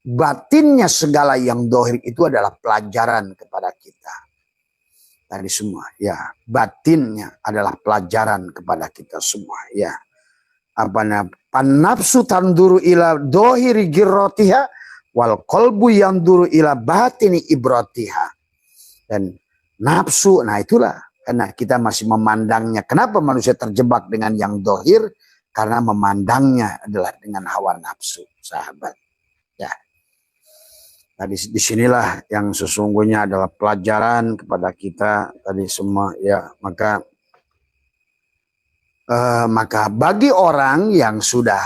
batinnya segala yang dohir itu adalah pelajaran kepada kita. Tadi semua, ya, batinnya adalah pelajaran kepada kita semua, ya. Nafsu tanduru ila dohiri girrotiha wal kolbu yang duru ila batini ibrotiha. Dan nafsu, nah itulah, karena kita masih memandangnya. Kenapa manusia terjebak dengan yang dohir? Karena memandangnya adalah dengan hawa nafsu, sahabat. Ya. Nah, disinilah yang sesungguhnya adalah pelajaran kepada kita tadi semua, ya. Maka bagi orang yang sudah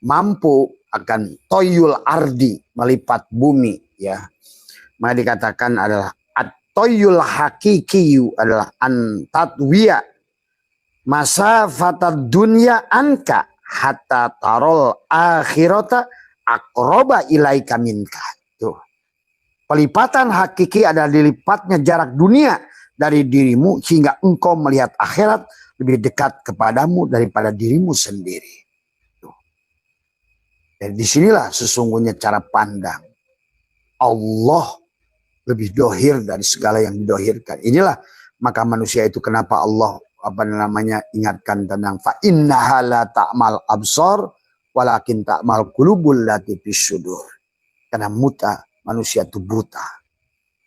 mampu akan toyul ardi, melipat bumi, ya, maka dikatakan adalah at-toyul hakikiyu adalah antatwiya masafatad dunya anka hatta tarol akhirata akroba ilaika minka. Tuh. Pelipatan hakiki adalah dilipatnya jarak dunia dari dirimu hingga engkau melihat akhirat lebih dekat kepadamu daripada dirimu sendiri. Tuh. Dan disinilah sesungguhnya cara pandang. Allah lebih dohir dari segala yang didohirkan. Inilah maka manusia itu kenapa Allah ingatkan tentang fa innaha la ta'mal absar walakin ta'mal qulubul lati fis sudur. Karena manusia itu buta.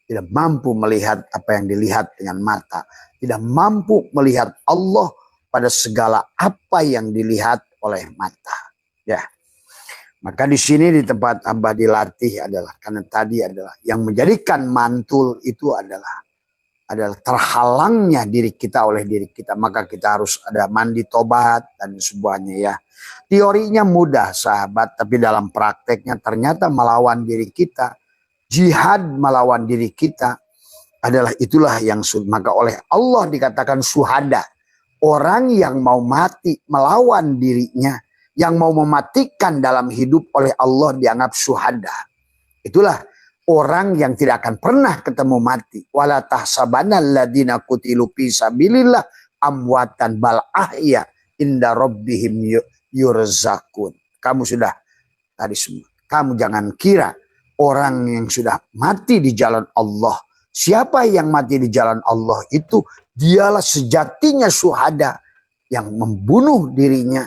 Tidak mampu melihat apa yang dilihat dengan mata. Tidak mampu melihat Allah pada segala apa yang dilihat oleh mata. Ya. Maka di sini di tempat Abah dilatih adalah karena tadi adalah yang menjadikan mantul itu adalah terhalangnya diri kita oleh diri kita. Maka kita harus ada mandi tobat dan semuanya, ya. Teorinya mudah, sahabat, tapi dalam prakteknya ternyata melawan diri kita. Jihad melawan diri kita adalah itulah yang maka oleh Allah dikatakan syuhada. Orang yang mau mati melawan dirinya, yang mau mematikan dalam hidup oleh Allah dianggap syuhada. Itulah orang yang tidak akan pernah ketemu mati. Wala tahsabanna alladziina qutilu fi sabilillah amwatan bal ahya inda rabbihim yurzakun. Kamu sudah tadi semua. Kamu jangan kira orang yang sudah mati di jalan Allah. Siapa yang mati di jalan Allah itu dialah sejatinya syuhada yang membunuh dirinya.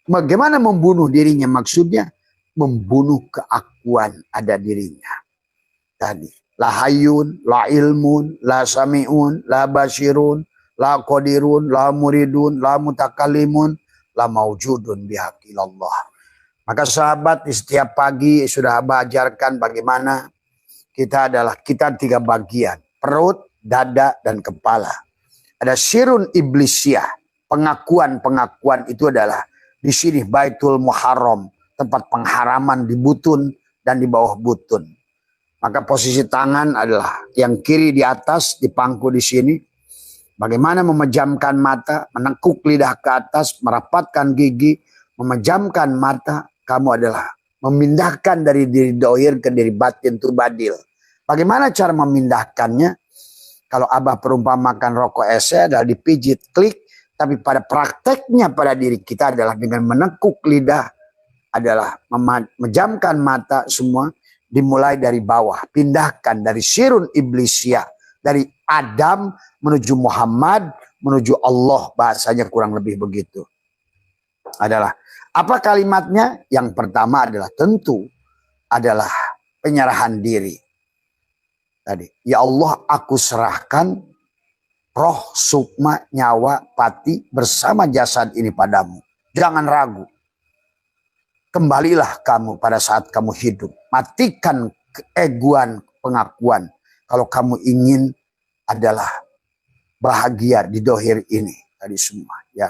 Bagaimana membunuh dirinya? Maksudnya membunuh keakuan ada dirinya. Tadi la hayyun, la ilmun, la sami'un, la basirun, la qadirun, la muridun, la mutakallimun, la maujudun bihaqillallah. Maka sahabat di setiap pagi sudah Abah ajarkan bagaimana kita tiga bagian. Perut, dada, dan kepala. Ada sirun iblisiyah. Pengakuan itu adalah di sini Baitul Muharram. Tempat pengharaman di butun dan di bawah butun. Maka posisi tangan adalah yang kiri di atas, di pangku di sini. Bagaimana memejamkan mata, menekuk lidah ke atas, merapatkan gigi, memejamkan mata. Kamu adalah memindahkan dari diri dohir ke diri batin itu badil. Bagaimana cara memindahkannya? Kalau Abah perumpamakan rokok ese adalah dipijit, klik. Tapi pada prakteknya pada diri kita adalah dengan menekuk lidah. Adalah memejamkan mata semua. Dimulai dari bawah. Pindahkan dari sirun iblisiyah. Dari Adam menuju Muhammad. Menuju Allah. Bahasanya kurang lebih begitu. Adalah. Apa kalimatnya? Yang pertama adalah tentu adalah penyerahan diri. Tadi, ya Allah aku serahkan roh, sukma, nyawa, pati bersama jasad ini padamu. Jangan ragu. Kembalilah kamu pada saat kamu hidup. Matikan keegoan pengakuan. Kalau kamu ingin adalah bahagia di dohir ini. Tadi semua, ya.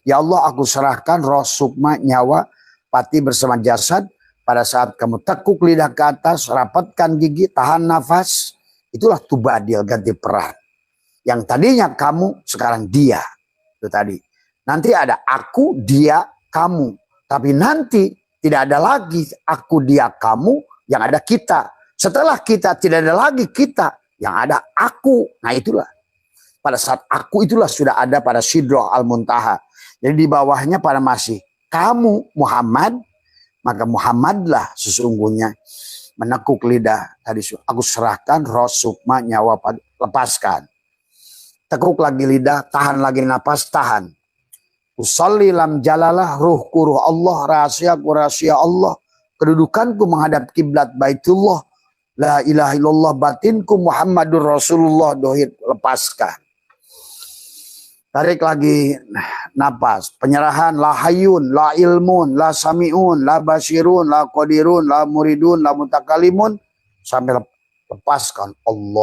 Ya Allah aku serahkan roh, sukma, nyawa, pati bersama jasad. Pada saat kamu tekuk lidah ke atas, rapatkan gigi, tahan nafas. Itulah tubadil, ganti peran. Yang tadinya kamu, sekarang dia. Itu tadi. Nanti ada aku, dia, kamu. Tapi nanti tidak ada lagi aku, dia, kamu. Yang ada kita. Setelah kita tidak ada lagi kita. Yang ada aku. Nah itulah. Pada saat aku itulah sudah ada pada Sidrah Al-Muntaha. Jadi di bawahnya pada masih kamu Muhammad, maka Muhammadlah sesungguhnya menekuk lidah. Tadi aku serahkan roh sukma nyawa lepaskan. Tekuk lagi lidah, tahan lagi napas, tahan. Usalli lam jalalah, ruhku ruh Allah, rahasiaku rahasia Allah. Kedudukanku menghadap kiblat Baitullah. La ilaha illallah, batinku Muhammadur Rasulullah, dohir lepaskan. Tarik lagi napas. Penyerahan, la hayyun, la ilmun, la sami'un, la basirun, la qadirun, la muridun, la mutakalimun. Sampai lepaskan. Allah.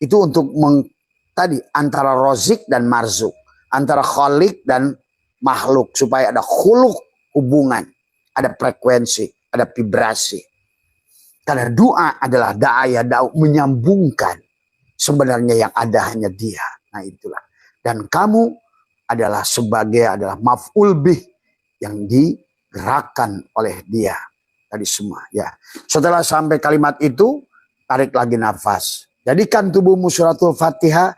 Itu untuk tadi antara rozik dan marzuk. Antara khalik dan makhluk. Supaya ada khuluk hubungan. Ada frekuensi, ada vibrasi. Karena doa adalah da'aya, menyambungkan. Sebenarnya yang ada hanya dia. Nah itulah. Dan kamu adalah maf'ul bih yang digerakkan oleh dia. Tadi semua ya. Setelah sampai kalimat itu, tarik lagi nafas. Jadikan tubuhmu suratul Fatihah.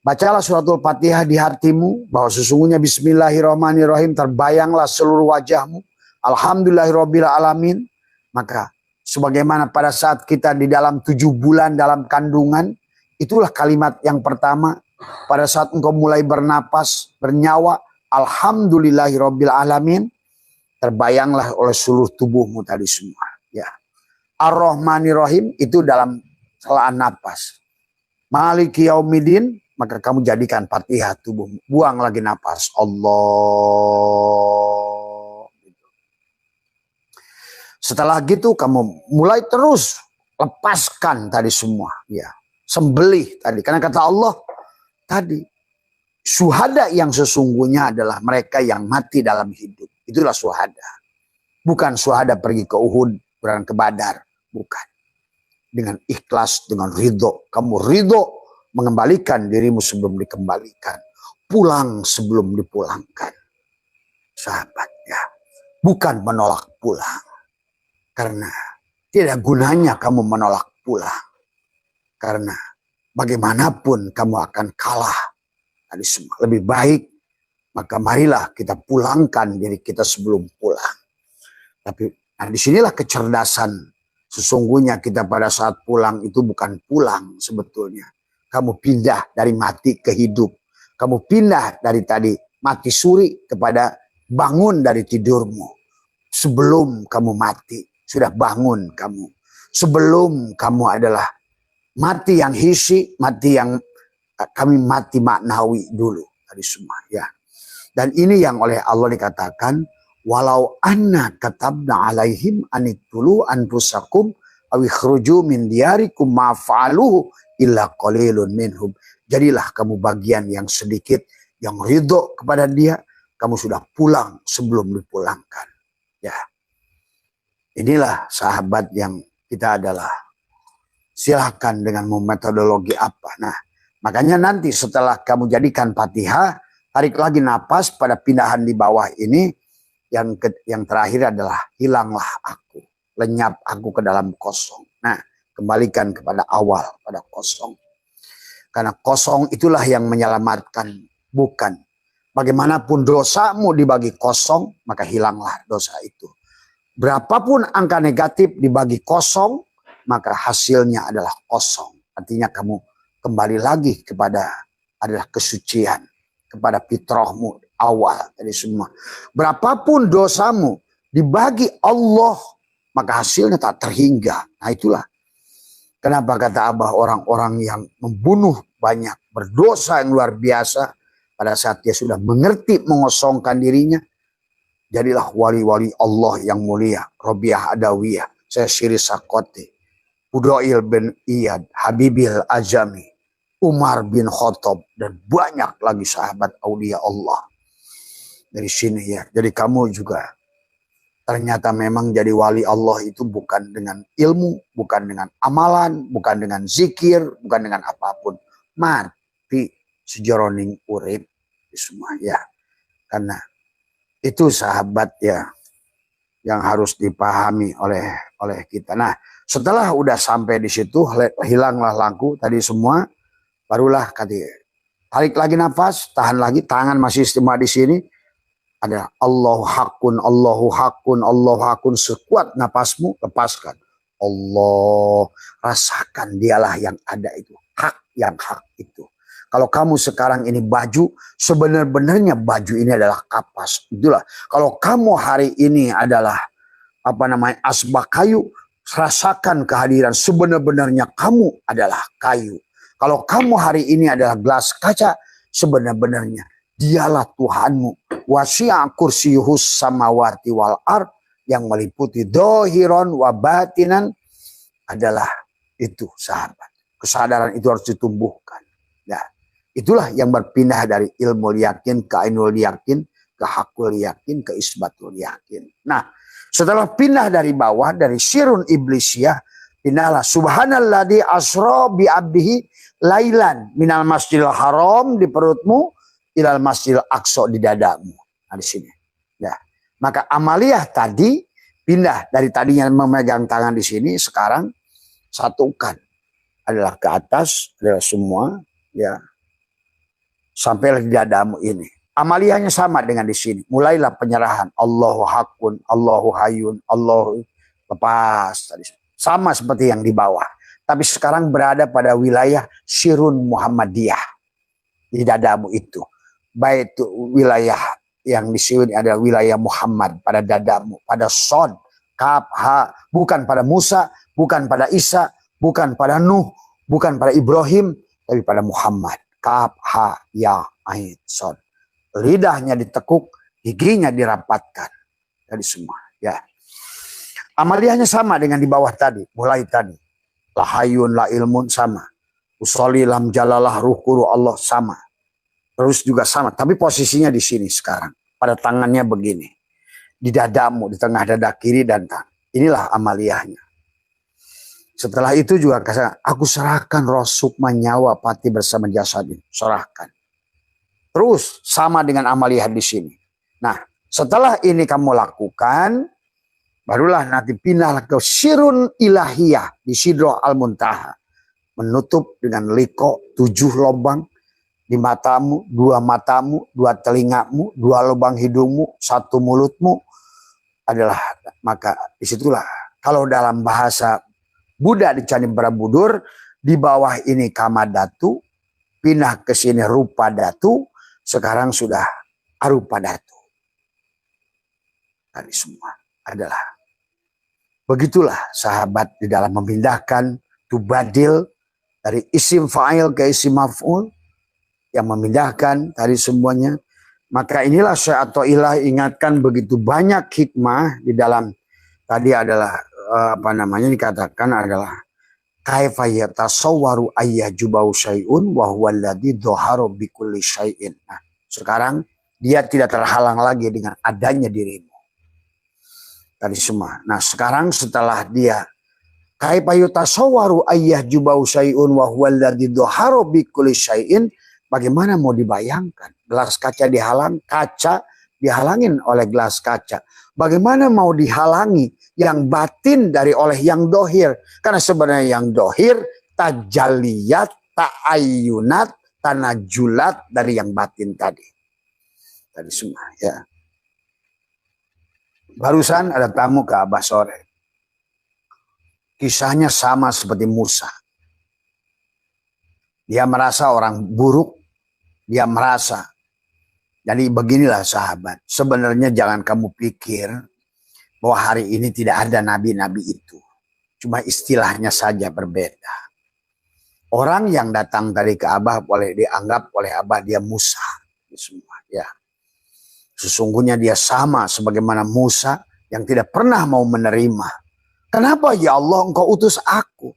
Bacalah suratul Fatihah di hatimu. Bahwa sesungguhnya bismillahirrahmanirrahim. Terbayanglah seluruh wajahmu. Alhamdulillahirabbil alamin. Maka sebagaimana pada saat kita di dalam 7 bulan dalam kandungan, itulah kalimat yang pertama. Pada saat engkau mulai bernapas, bernyawa, alhamdulillahirabbil alamin, terbayanglah oleh seluruh tubuhmu tadi semua. Ya. Ar-Rahmanirrahim itu dalam celaan napas. Maliki yaumiddin, maka kamu jadikan Fatihah tubuhmu. Buang lagi napas. Allah. Setelah gitu kamu mulai terus lepaskan tadi semua. Ya. Sembelih tadi. Karena kata Allah tadi. Syuhada yang sesungguhnya adalah mereka yang mati dalam hidup. Itulah syuhada. Bukan syuhada pergi ke Uhud, berang ke Badar. Bukan. Dengan ikhlas, dengan ridho. Kamu ridho mengembalikan dirimu sebelum dikembalikan. Pulang sebelum dipulangkan. Sahabat ya. Bukan menolak pulang. Karena tidak gunanya kamu menolak pulang. Karena bagaimanapun kamu akan kalah. Tadi semua lebih baik. Maka marilah kita pulangkan diri kita sebelum pulang. Tapi disinilah kecerdasan. Sesungguhnya kita pada saat pulang itu bukan pulang sebetulnya. Kamu pindah dari mati ke hidup. Kamu pindah dari tadi mati suri kepada bangun dari tidurmu. Sebelum kamu mati. Sudah bangun kamu. Sebelum kamu adalah mati yang hisi, mati yang kami mati maknawi dulu. Tadi semua ya. Dan ini yang oleh Allah dikatakan, walau anna katabna alaihim anitulu anfusakum awikhruju min diyarikum ma'fa'aluhu illa qalilun minhum. Jadilah kamu bagian yang sedikit, yang ridho kepada dia, kamu sudah pulang sebelum dipulangkan. Ya. Inilah sahabat yang kita adalah. Silahkan dengan metodologi apa. Nah, makanya nanti setelah kamu jadikan Fatihah, tarik lagi napas pada pindahan di bawah ini. Yang terakhir adalah hilanglah aku. Lenyap aku ke dalam kosong. Nah, kembalikan kepada awal, pada kosong. Karena kosong itulah yang menyelamatkan. Bukan. Bagaimanapun dosamu dibagi kosong, maka hilanglah dosa itu. Berapapun angka negatif dibagi kosong, maka hasilnya adalah kosong. Artinya kamu kembali lagi kepada adalah kesucian. Kepada fitrahmu awal dari semua. Berapapun dosamu dibagi Allah, maka hasilnya tak terhingga. Nah itulah. Kenapa kata Abah orang-orang yang membunuh banyak, berdosa yang luar biasa. Pada saat dia sudah mengerti mengosongkan dirinya. Jadilah wali-wali Allah yang mulia. Robiah Adawiyah. Saya Syiri Sakoti. Fudail bin Iyad. Habibil Azami. Umar bin Khattab. Dan banyak lagi sahabat aulia Allah. Dari sini ya. Jadi kamu juga. Ternyata memang jadi wali Allah itu bukan dengan ilmu. Bukan dengan amalan. Bukan dengan zikir. Bukan dengan apapun. Mati sejeroning urip. Semua ya. Karena itu sahabat ya yang harus dipahami oleh kita. Nah, setelah udah sampai di situ hilanglah lampu tadi semua, barulah tarik lagi nafas, tahan lagi, tangan masih istimewa di sini. Ada Allahu hakun, Allahu hakun, Allahu hakun. Sekuat napasmu, lepaskan. Allah, rasakan dialah yang ada itu. Hak yang hak itu. Kalau kamu sekarang ini baju, sebenarnya baju ini adalah kapas. Itulah. Kalau kamu hari ini adalah asbak kayu, rasakan kehadiran sebenarnya kamu adalah kayu. Kalau kamu hari ini adalah gelas kaca, sebenarnya dialah Tuhanmu. Wasi'a kursiyuhus samawati wal ard, yang meliputi dohiron wa batinan, adalah itu, sahabat. Kesadaran itu harus ditumbuhkan. Ya, itulah yang berpindah dari ilmu yakin ke ainul yakin, ke hakul yakin, ke isbatul yakin. Nah, setelah pindah dari bawah, dari sirun iblisiyah, pindahlah subhanalladzi asra bi abdihi lailan minal masjidil haram di perutmu ilal masjidil aqsa di dadamu. Nah, di sini. Ya. Maka amaliyah tadi pindah dari tadinya memegang tangan di sini, sekarang satukan adalah ke atas, adalah semua, ya, sampai di dadamu ini. Amaliyahnya sama dengan di sini. Mulailah penyerahan. Allahu hakun, Allahu hayun, Allahu, lepas tadi. Sama seperti yang di bawah. Tapi sekarang berada pada wilayah Sirun Muhammadiyah di dadamu itu. Baik itu wilayah yang di sini adalah wilayah Muhammad pada dadamu, pada Sod, Kaf, Ha, bukan pada Musa, bukan pada Isa, bukan pada Nuh, bukan pada Ibrahim, tapi pada Muhammad. Kaf, Ha, Ya, Ain, Sod. Lidahnya ditekuk, giginya dirapatkan. Jadi semua, ya. Amaliyahnya sama dengan di bawah tadi, mulai tadi. La hayun, la ilmun, sama. Usolli lam jalalah ruhkuru Allah, sama. Terus juga sama, tapi posisinya di sini sekarang. Pada tangannya begini. Di dadamu, di tengah dada kiri dan tangan. Inilah amaliyahnya. Setelah itu juga aku serahkan roh sukma nyawa pati bersama jasad ini. Serahkan. Terus sama dengan amaliyah di sini. Nah, setelah ini kamu lakukan, barulah nanti pindahlah ke sirun ilahiyah di Sidroh Al-Muntaha. Menutup dengan liko 7 lubang di matamu, 2 matamu, 2 telingamu, 2 lubang hidungmu, 1 mulutmu adalah, maka disitulah kalau dalam bahasa Buddha di Candi Borobudur, di bawah ini Kamadhatu, pindah ke sini Rupa Dhatu, sekarang sudah Arupa Dhatu. Tadi semua adalah begitulah sahabat di dalam memindahkan tubadil dari isim fa'il ke isim maf'ul, yang memindahkan tadi semuanya. Maka inilah Syai'atullah ingatkan begitu banyak hikmah di dalam tadi adalah dikatakan adalah kaifa yatasawwaru ayyajubau syai'un wa huwa alladzi dhaharu bi kulli syai'in. Nah, sekarang dia tidak terhalang lagi dengan adanya dirimu. Tadi semua. Nah, sekarang setelah dia kaifa yatasawwaru ayyajubau syai'un wa huwa alladzi dhaharu bi kulli syai'in, bagaimana mau dibayangkan? Gelas kaca dihalangin oleh gelas kaca. Bagaimana mau dihalangi yang batin dari oleh yang dohir? Karena sebenarnya yang dohir tajaliyat, ta'ayunat, tanajulat dari yang batin tadi. Tadi semua, ya. Barusan ada tamu ke Abah sore. Kisahnya sama seperti Musa. Dia merasa orang buruk. Dia merasa. Jadi beginilah sahabat. Sebenarnya jangan kamu pikir bahwa hari ini tidak ada nabi-nabi itu. Cuma istilahnya saja berbeda. Orang yang datang tadi ke Abah boleh dianggap oleh Abah dia Musa. Semua, ya. Sesungguhnya dia sama sebagaimana Musa yang tidak pernah mau menerima. Kenapa ya Allah engkau utus aku?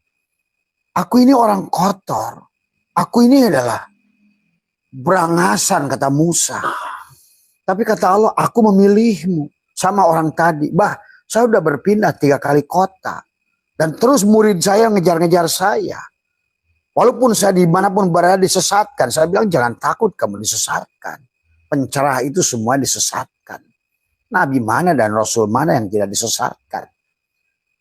Aku ini orang kotor. Aku ini adalah berangasan, kata Musa. Tapi kata Allah, aku memilihmu sama orang tadi. Bah, saya udah berpindah 3 kali kota. Dan terus murid saya ngejar-ngejar saya. Walaupun saya dimanapun berada disesatkan. Saya bilang jangan takut kamu disesatkan. Pencerah itu semua disesatkan. Nabi mana dan Rasul mana yang tidak disesatkan.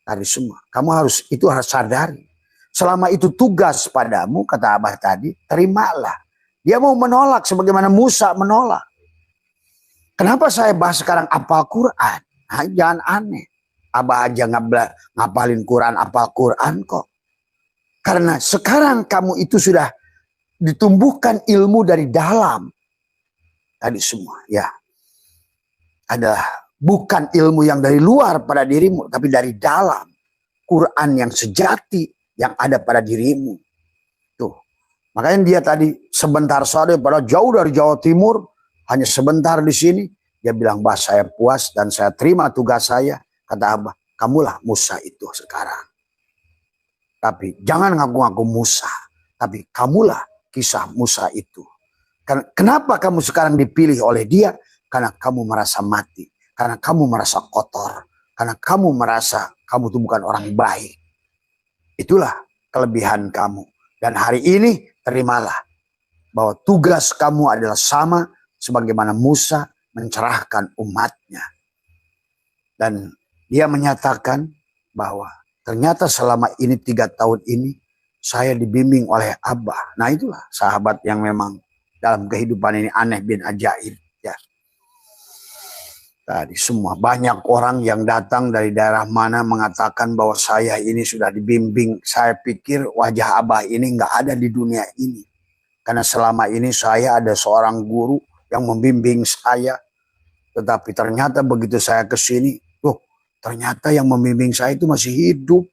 Tadi semua. Kamu harus sadari. Selama itu tugas padamu, kata Abah tadi, terimalah. Dia mau menolak sebagaimana Musa menolak. Kenapa saya bahas sekarang apal Quran? Nah, jangan aneh. Abah aja ngapalin Quran, apal Quran kok. Karena sekarang kamu itu sudah ditumbuhkan ilmu dari dalam. Tadi semua ya. Adalah bukan ilmu yang dari luar pada dirimu, tapi dari dalam. Quran yang sejati yang ada pada dirimu. Tuh. Makanya dia tadi sebentar saja pada jauh dari Jawa Timur, hanya sebentar di sini, dia bilang, "Bah, saya puas dan saya terima tugas saya." Kata Abah, "Kamulah Musa itu sekarang. Tapi jangan ngaku-ngaku Musa, tapi kamulah kisah Musa itu. Kenapa kamu sekarang dipilih oleh dia? Karena kamu merasa mati, karena kamu merasa kotor, karena kamu merasa kamu itu bukan orang baik. Itulah kelebihan kamu. Dan hari ini terimalah bahwa tugas kamu adalah sama sebagaimana Musa mencerahkan umatnya." Dan dia menyatakan bahwa ternyata selama ini 3 tahun ini saya dibimbing oleh Abah. Nah, itulah sahabat yang memang dalam kehidupan ini aneh bin ajaib. Ya. Tadi semua banyak orang yang datang dari daerah mana mengatakan bahwa saya ini sudah dibimbing. Saya pikir wajah Abah ini nggak ada di dunia ini. Karena selama ini saya ada seorang guru yang membimbing saya. Tetapi ternyata begitu saya ke sini, ternyata yang membimbing saya itu masih hidup.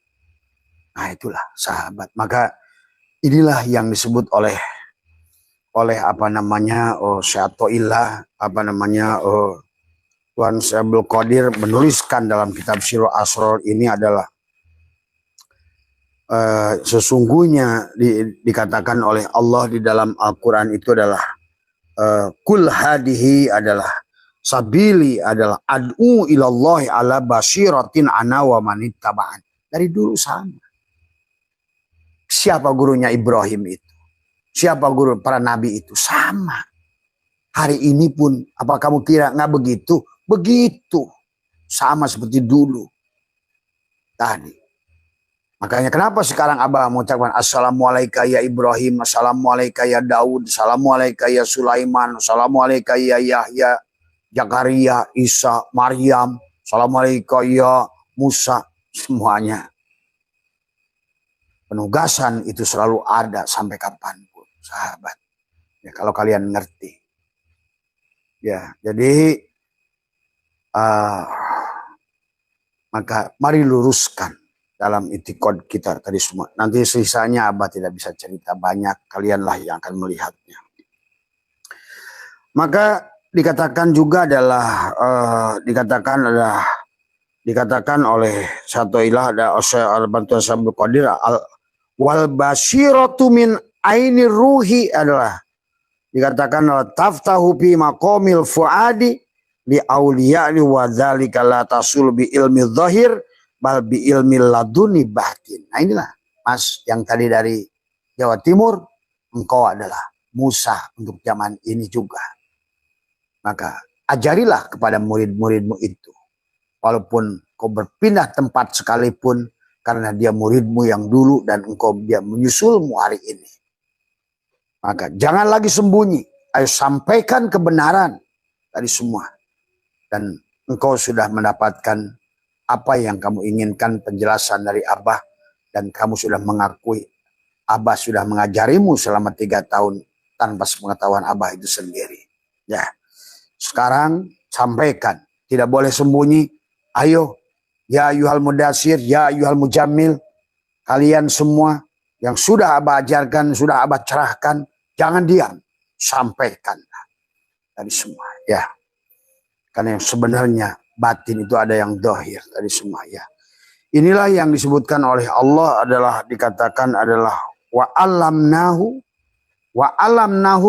Nah, itulah sahabat. Maka inilah yang disebut oleh apa namanya Syatoillah, apa namanya Tuan Syabul Qadir menuliskan dalam kitab Sirul Asror ini adalah sesungguhnya dikatakan oleh Allah di dalam Al-Quran itu adalah kul hadihi adalah sabili adalah ad'u ilallahi ala basyiratin ana wa manittaba'an. Dari dulu sama. Siapa gurunya Ibrahim itu? Siapa guru para nabi itu? Sama. Hari ini pun apa kamu kira nggak begitu? Begitu. Sama seperti dulu. Tadi. Makanya kenapa sekarang Abah mengucapkan Assalamualaikum ya Ibrahim, Assalamualaikum ya Daud, Assalamualaikum ya Sulaiman, Assalamualaikum ya Yahya, Zakaria, Isa, Maryam, Assalamualaikum ya Musa, semuanya. Penugasan itu selalu ada sampai kapanpun, sahabat. Ya, kalau kalian ngerti. Ya, jadi maka mari luruskan dalam itikad kita tadi semua. Nanti sisanya Abah tidak bisa cerita banyak, kalianlah yang akan melihatnya. Maka dikatakan juga adalah dikatakan oleh Syatoillah ada Al-Bantuan Syabul Qadir wal basyiratu min ainir ruhi adalah dikatakan taftahu fi maqamil fuadi li auliya'i wa dzalika la tasul bi ilmi dzahir bal bi ilmi laduni batin. Nah, inilah Mas yang tadi dari Jawa Timur, engkau adalah Musa untuk zaman ini juga. Maka ajarilah kepada murid-muridmu itu. Walaupun kau berpindah tempat sekalipun, karena dia muridmu yang dulu dan engkau dia menyusulmu hari ini. Maka jangan lagi sembunyi. Ayo sampaikan kebenaran tadi semua. Dan engkau sudah mendapatkan apa yang kamu inginkan, penjelasan dari Abah. Dan kamu sudah mengakui Abah sudah mengajarimu selama 3 tahun tanpa sepengetahuan Abah itu sendiri. Ya. Sekarang sampaikan, tidak boleh sembunyi. Ayo, ya ayyuhal mudassir, ya ayyuhal mujammil, kalian semua yang sudah Abah ajarkan, sudah Abah cerahkan, jangan diam, sampaikan tadi semua. Ya, karena yang sebenarnya batin itu ada yang dohir tadi semua. Ya, inilah yang disebutkan oleh Allah adalah dikatakan adalah wa alamnahu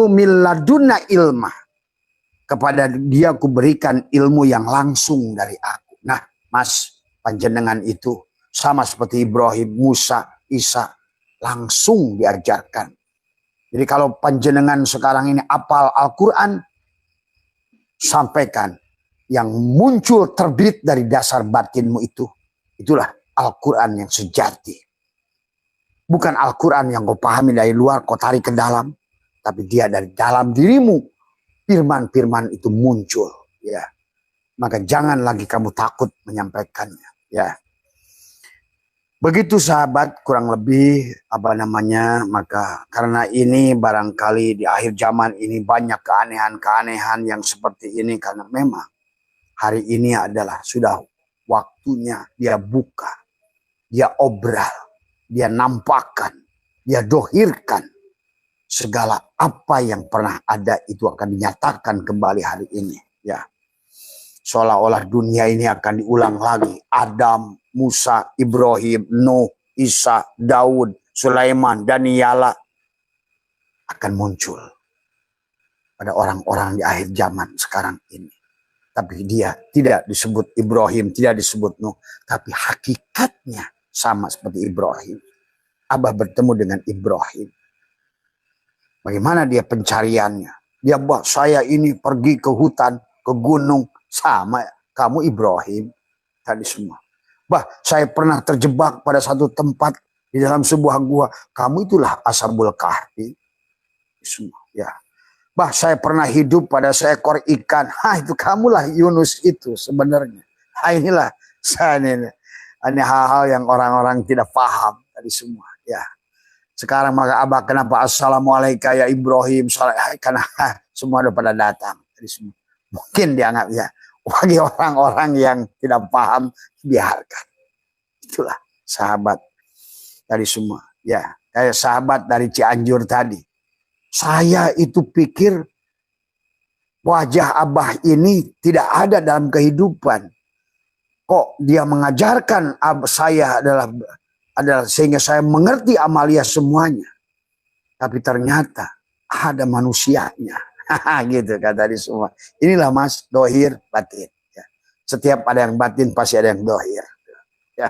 min ladunna ilmah. Kepada dia aku berikan ilmu yang langsung dari aku. Nah, Mas, panjenengan itu sama seperti Ibrahim, Musa, Isa, langsung diajarkan. Jadi kalau panjenengan sekarang ini apal Al-Quran, sampaikan yang muncul terbit dari dasar batinmu itu. Itulah Al-Quran yang sejati. Bukan Al-Quran yang kau pahami dari luar, kau tarik ke dalam. Tapi dia dari dalam dirimu. Firman-firman itu muncul. ya. Maka jangan lagi kamu takut menyampaikannya, ya. Begitu sahabat, kurang lebih maka karena ini barangkali di akhir zaman ini banyak keanehan-keanehan yang seperti ini, karena memang hari ini adalah sudah waktunya dia buka, dia obral, dia nampakkan, dia dohirkan segala apa yang pernah ada itu akan dinyatakan kembali hari ini, ya. Seolah-olah dunia ini akan diulang lagi. Adam, Musa, Ibrahim, Nuh, Isa, Daud, Sulaiman, Daniela akan muncul pada orang-orang di akhir zaman sekarang ini. Tapi dia tidak disebut Ibrahim, tidak disebut Nuh, tapi hakikatnya sama seperti Ibrahim. Abah bertemu dengan Ibrahim. Bagaimana dia pencariannya? Dia buat saya ini pergi ke hutan, ke gunung, sama kamu Ibrahim tadi semua. Bah, saya pernah terjebak pada satu tempat di dalam sebuah gua. Kamu itulah Ashabul Kahfi. Semua, ya. Bah, saya pernah hidup pada seekor ikan. Itu kamulah Yunus itu sebenarnya. Inilah ini hal-hal yang orang-orang tidak paham tadi semua, ya. Sekarang maka Abah kenapa Assalamualaikum ya Ibrahim, karena semua udah pada datang tadi semua. Mungkin dianggap, ya, bagi orang-orang yang tidak paham, biarkan. Itulah sahabat dari semua, ya. Kayak sahabat dari Cianjur tadi. Saya itu pikir wajah Abah ini tidak ada dalam kehidupan. Kok dia mengajarkan saya adalah sehingga saya mengerti amalia semuanya. Tapi ternyata ada manusianya. Gitu kata di semua. Inilah Mas, dohir batin. Ya. Setiap ada yang batin pasti ada yang dohir. Ya.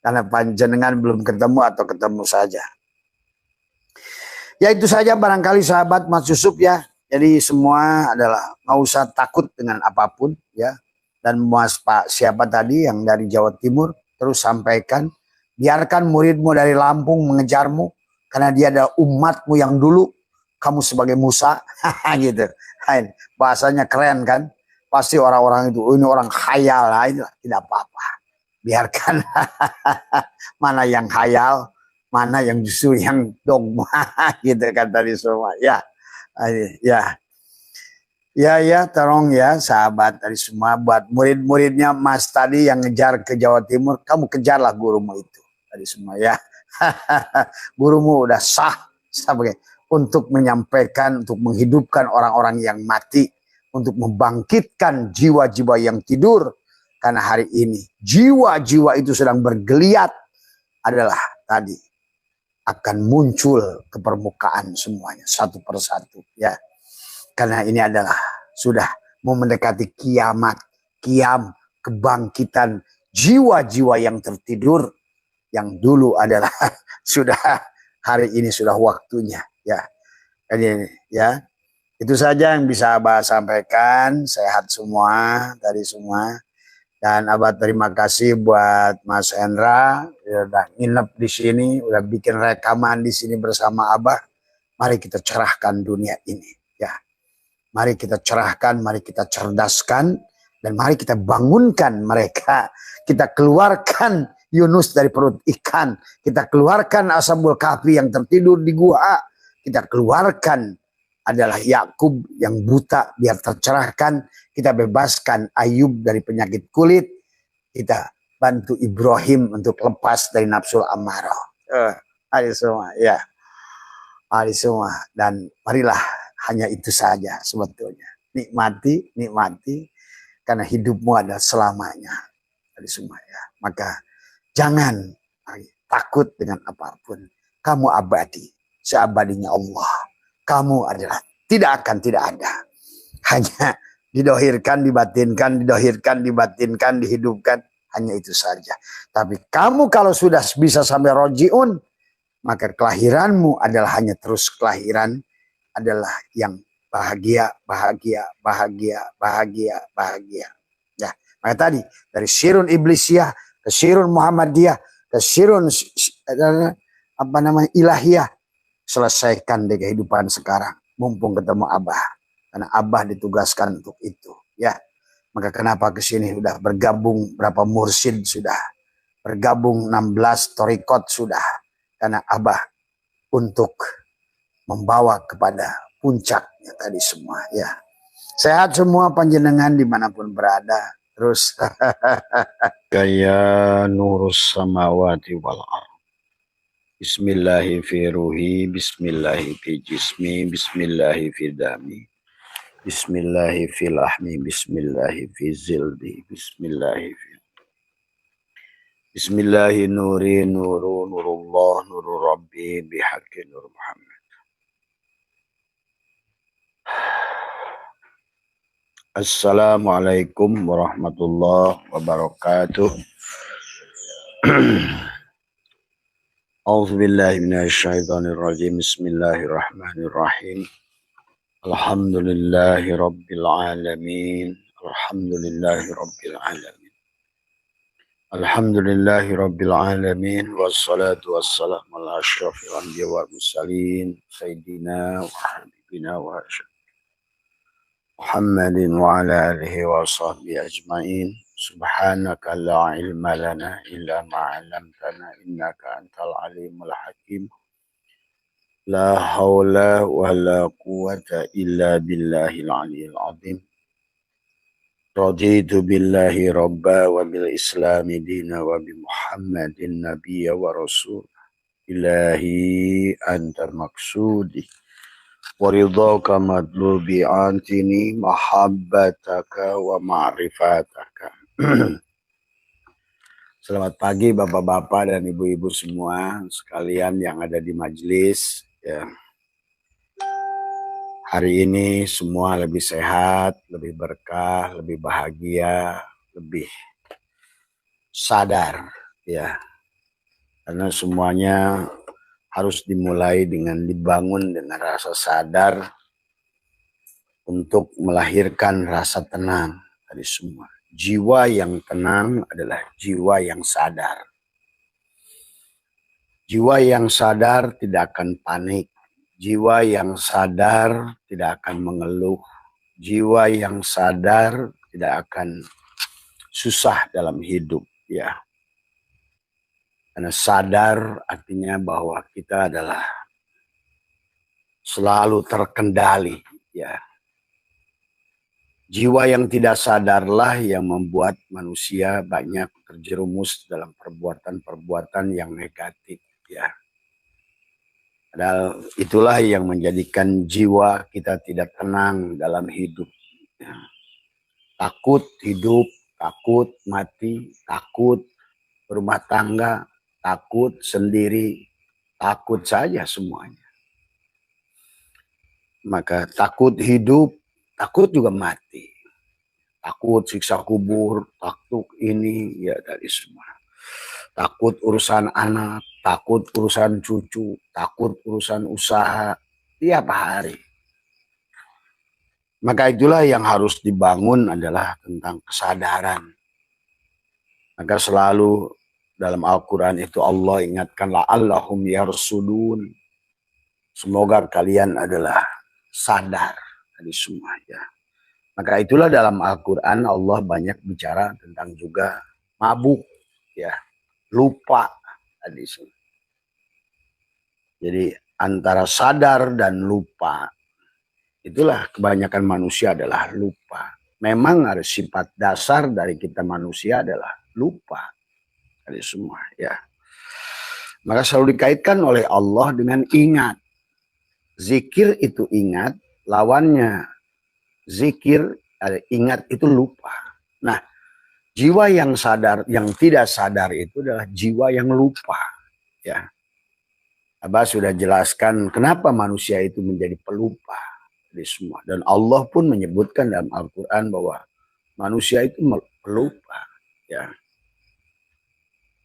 Karena panjenengan belum ketemu atau ketemu saja. Ya itu saja barangkali sahabat Mas Yusuf, ya. Jadi semua adalah nggak usah takut dengan apapun, ya. Dan Mas Pak siapa tadi yang dari Jawa Timur terus sampaikan, biarkan muridmu dari Lampung mengejarmu karena dia adalah umatmu yang dulu. Kamu sebagai Musa, gitu. Bahasanya keren kan? Pasti orang-orang itu, ini orang khayal, tidak apa-apa. Biarkan mana yang khayal, mana yang justru yang dogma, gitu kan tadi semua. Ya, tolong ya sahabat dari semua, buat murid-muridnya Mas tadi yang ngejar ke Jawa Timur, kamu kejarlah gurumu itu tadi semua, ya. Gurumu udah sah sebagai untuk menyampaikan, untuk menghidupkan orang-orang yang mati, untuk membangkitkan jiwa-jiwa yang tidur. Karena hari ini jiwa-jiwa itu sedang bergeliat adalah tadi akan muncul ke permukaan semuanya satu persatu, ya. Karena ini adalah sudah mau mendekati kiamat, kebangkitan jiwa-jiwa yang tertidur yang dulu adalah sudah hari ini sudah waktunya, ya. Jadi, ya, itu saja yang bisa Abah sampaikan. Sehat semua dari semua. Dan Abah terima kasih buat Mas Hendra, udah nginep di sini, udah bikin rekaman di sini bersama Abah. Mari kita cerahkan dunia ini, ya. Mari kita cerahkan, mari kita cerdaskan, dan mari kita bangunkan mereka. Kita keluarkan Yunus dari perut ikan. Kita keluarkan Ashabul Kahfi yang tertidur di gua. Kita keluarkan adalah Yakub yang buta biar tercerahkan. Kita bebaskan Ayub dari penyakit kulit. Kita bantu Ibrahim untuk lepas dari nafsu amarah. Hari semua, ya. Hari semua. Dan marilah hanya itu saja sebetulnya. Nikmati. Karena hidupmu adalah selamanya. Hari semua, ya. Maka jangan takut dengan apapun. Kamu abadi. Seabadinya Allah. Kamu adalah tidak ada. Hanya didohirkan, dibatinkan, dihidupkan. Hanya itu saja. Tapi kamu kalau sudah bisa sampai rojiun, maka kelahiranmu adalah hanya terus kelahiran. Adalah yang bahagia. Ya, maka tadi dari Syirun Iblisiyah ke Syirun Muhammadiyah ke Syirun Ilahiyah. Selesaikan di kehidupan sekarang. Mumpung ketemu Abah. Karena Abah ditugaskan untuk itu. Ya. Maka kenapa ke sini sudah bergabung berapa mursyid sudah, bergabung 16 torikot sudah, karena Abah untuk membawa kepada puncaknya tadi semua ya. Sehat semua panjenengan dimanapun berada. Terus kaya nurus samawati wal ardh. Bismillahi fi ruhi, bismillahi fi jismi, bismillahi fi dami, bismillahi fi lahmi, bismillahi fi zildi, bismillahi fi bismillahi nuri nuru nurullah nuru rabbi bihaqqi nur Muhammad. Assalamualaikum warahmatullahi wabarakatuh. A'udzubillahi minasyaitonirrajim. Bismillahirrahmanirrahim. Alhamdulillahi rabbil alamin. Alhamdulillahi rabbil alamin. Alhamdulillahi rabbil alamin. Wassalatu wassalamu ala asyrafil anbiya wal mursalin sayyidina wa habibina wa Muhammadin wa ala alihi wa sahbihi ajma'in. Subhanaka la ilma lana illa ma 'allamtana innaka antal alimul hakim. La haula wa la quwwata illa billahil aliyyil azim. Raditu billahi rabba wa bil islami dina wa bi Muhammadin nabiyya wa rasul. Ilahi anta maksudi waridhaka madlubi antini mahabbataka wa ma'rifataka. Selamat pagi bapak-bapak dan ibu-ibu semua sekalian yang ada di majelis ya. Hari ini semua lebih sehat, lebih berkah, lebih bahagia, lebih sadar ya. Karena semuanya harus dimulai dengan dibangun dengan rasa sadar untuk melahirkan rasa tenang dari semua. Jiwa yang tenang adalah jiwa yang sadar. Jiwa yang sadar tidak akan panik. Jiwa yang sadar tidak akan mengeluh. Jiwa yang sadar tidak akan susah dalam hidup ya. Karena sadar artinya bahwa kita adalah selalu terkendali ya. Jiwa yang tidak sadarlah yang membuat manusia banyak terjerumus dalam perbuatan-perbuatan yang negatif ya. Padahal itulah yang menjadikan jiwa kita tidak tenang dalam hidup ya. Takut hidup, takut mati, takut berumah tangga, takut sendiri, takut saja semuanya. Maka takut hidup, takut juga mati, takut siksa kubur, takut ini ya dari semua. Takut urusan anak, takut urusan cucu, takut urusan usaha tiap hari. Maka itulah yang harus dibangun adalah tentang kesadaran. Maka selalu dalam Al-Quran itu Allah ingatkan la'allahum yarsudun. Semoga kalian adalah sadar dari semua ya. Maka itulah dalam Al-Quran Allah banyak bicara tentang juga mabuk ya, lupa tadi semua. Jadi antara sadar dan lupa itulah kebanyakan manusia adalah lupa. Memang harus sifat dasar dari kita manusia adalah lupa dari semua ya. Maka selalu dikaitkan oleh Allah dengan ingat. Zikir itu ingat, lawannya zikir, ingat itu lupa. Nah, jiwa yang sadar, yang tidak sadar itu adalah jiwa yang lupa. Ya, Abah sudah jelaskan kenapa manusia itu menjadi pelupa di semua. Dan Allah pun menyebutkan dalam Al-Quran bahwa manusia itu pelupa. Ya,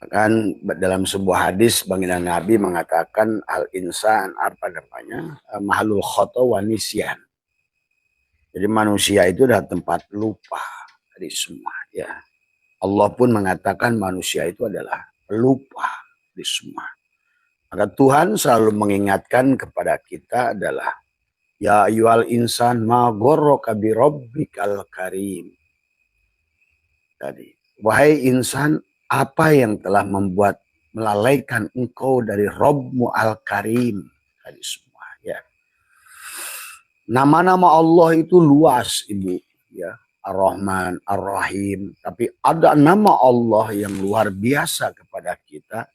kan dalam sebuah hadis baginda Nabi mengatakan al insan apa namanya mahlul khata wa nisyan. Jadi manusia itu adalah tempat lupa dari semua ya. Allah pun mengatakan manusia itu adalah pelupa di semua. Maka Tuhan selalu mengingatkan kepada kita adalah ya ayyuhal insan ma gharraka bi rabbikal karim. tadi. Wahai insan, apa yang telah membuat melalaikan engkau dari Rabbmu Al-Karim? Tadi semua ya. Nama-nama Allah itu luas, Ibu, ya. Ar-Rahman, Ar-Rahim, tapi ada nama Allah yang luar biasa kepada kita.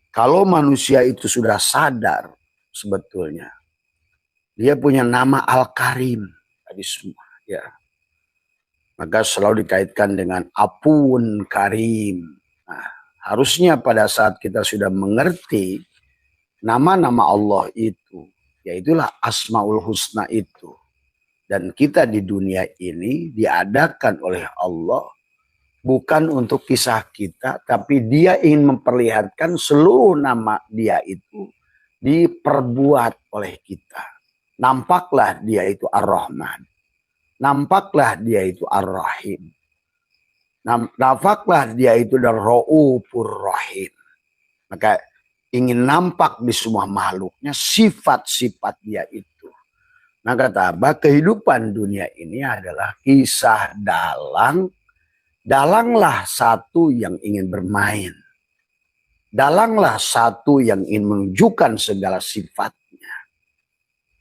Kalau manusia itu sudah sadar sebetulnya, dia punya nama Al-Karim tadi semua, ya. Maka selalu dikaitkan dengan Apun Karim. Nah, harusnya pada saat kita sudah mengerti nama-nama Allah itu, yaitulah Asmaul Husna itu. Dan kita di dunia ini diadakan oleh Allah bukan untuk kisah kita, tapi dia ingin memperlihatkan seluruh nama dia itu diperbuat oleh kita. Nampaklah dia itu Ar-Rahman. Nampaklah dia itu Ar-Rahim. Nampaklah dia itu Ar-Ra'ufur Rahim. Maka ingin nampak di semua makhluknya sifat-sifat dia itu. Nah kata Abah, kehidupan dunia ini adalah kisah dalang. Dalanglah satu yang ingin bermain. Dalanglah satu yang ingin menunjukkan segala sifatnya.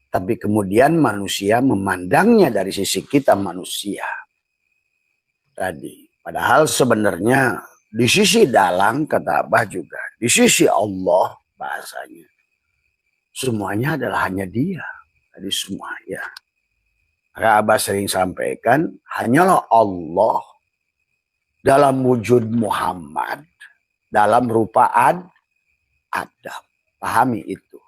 Tapi kemudian manusia memandangnya dari sisi kita manusia. Tadi. Padahal sebenarnya di sisi dalang, kata Abah juga. Di sisi Allah bahasanya. Semuanya adalah hanya dia. Tadi semua ya. Maka Abah sering sampaikan, hanyalah Allah dalam wujud Muhammad, dalam rupa Adam. Pahami itu.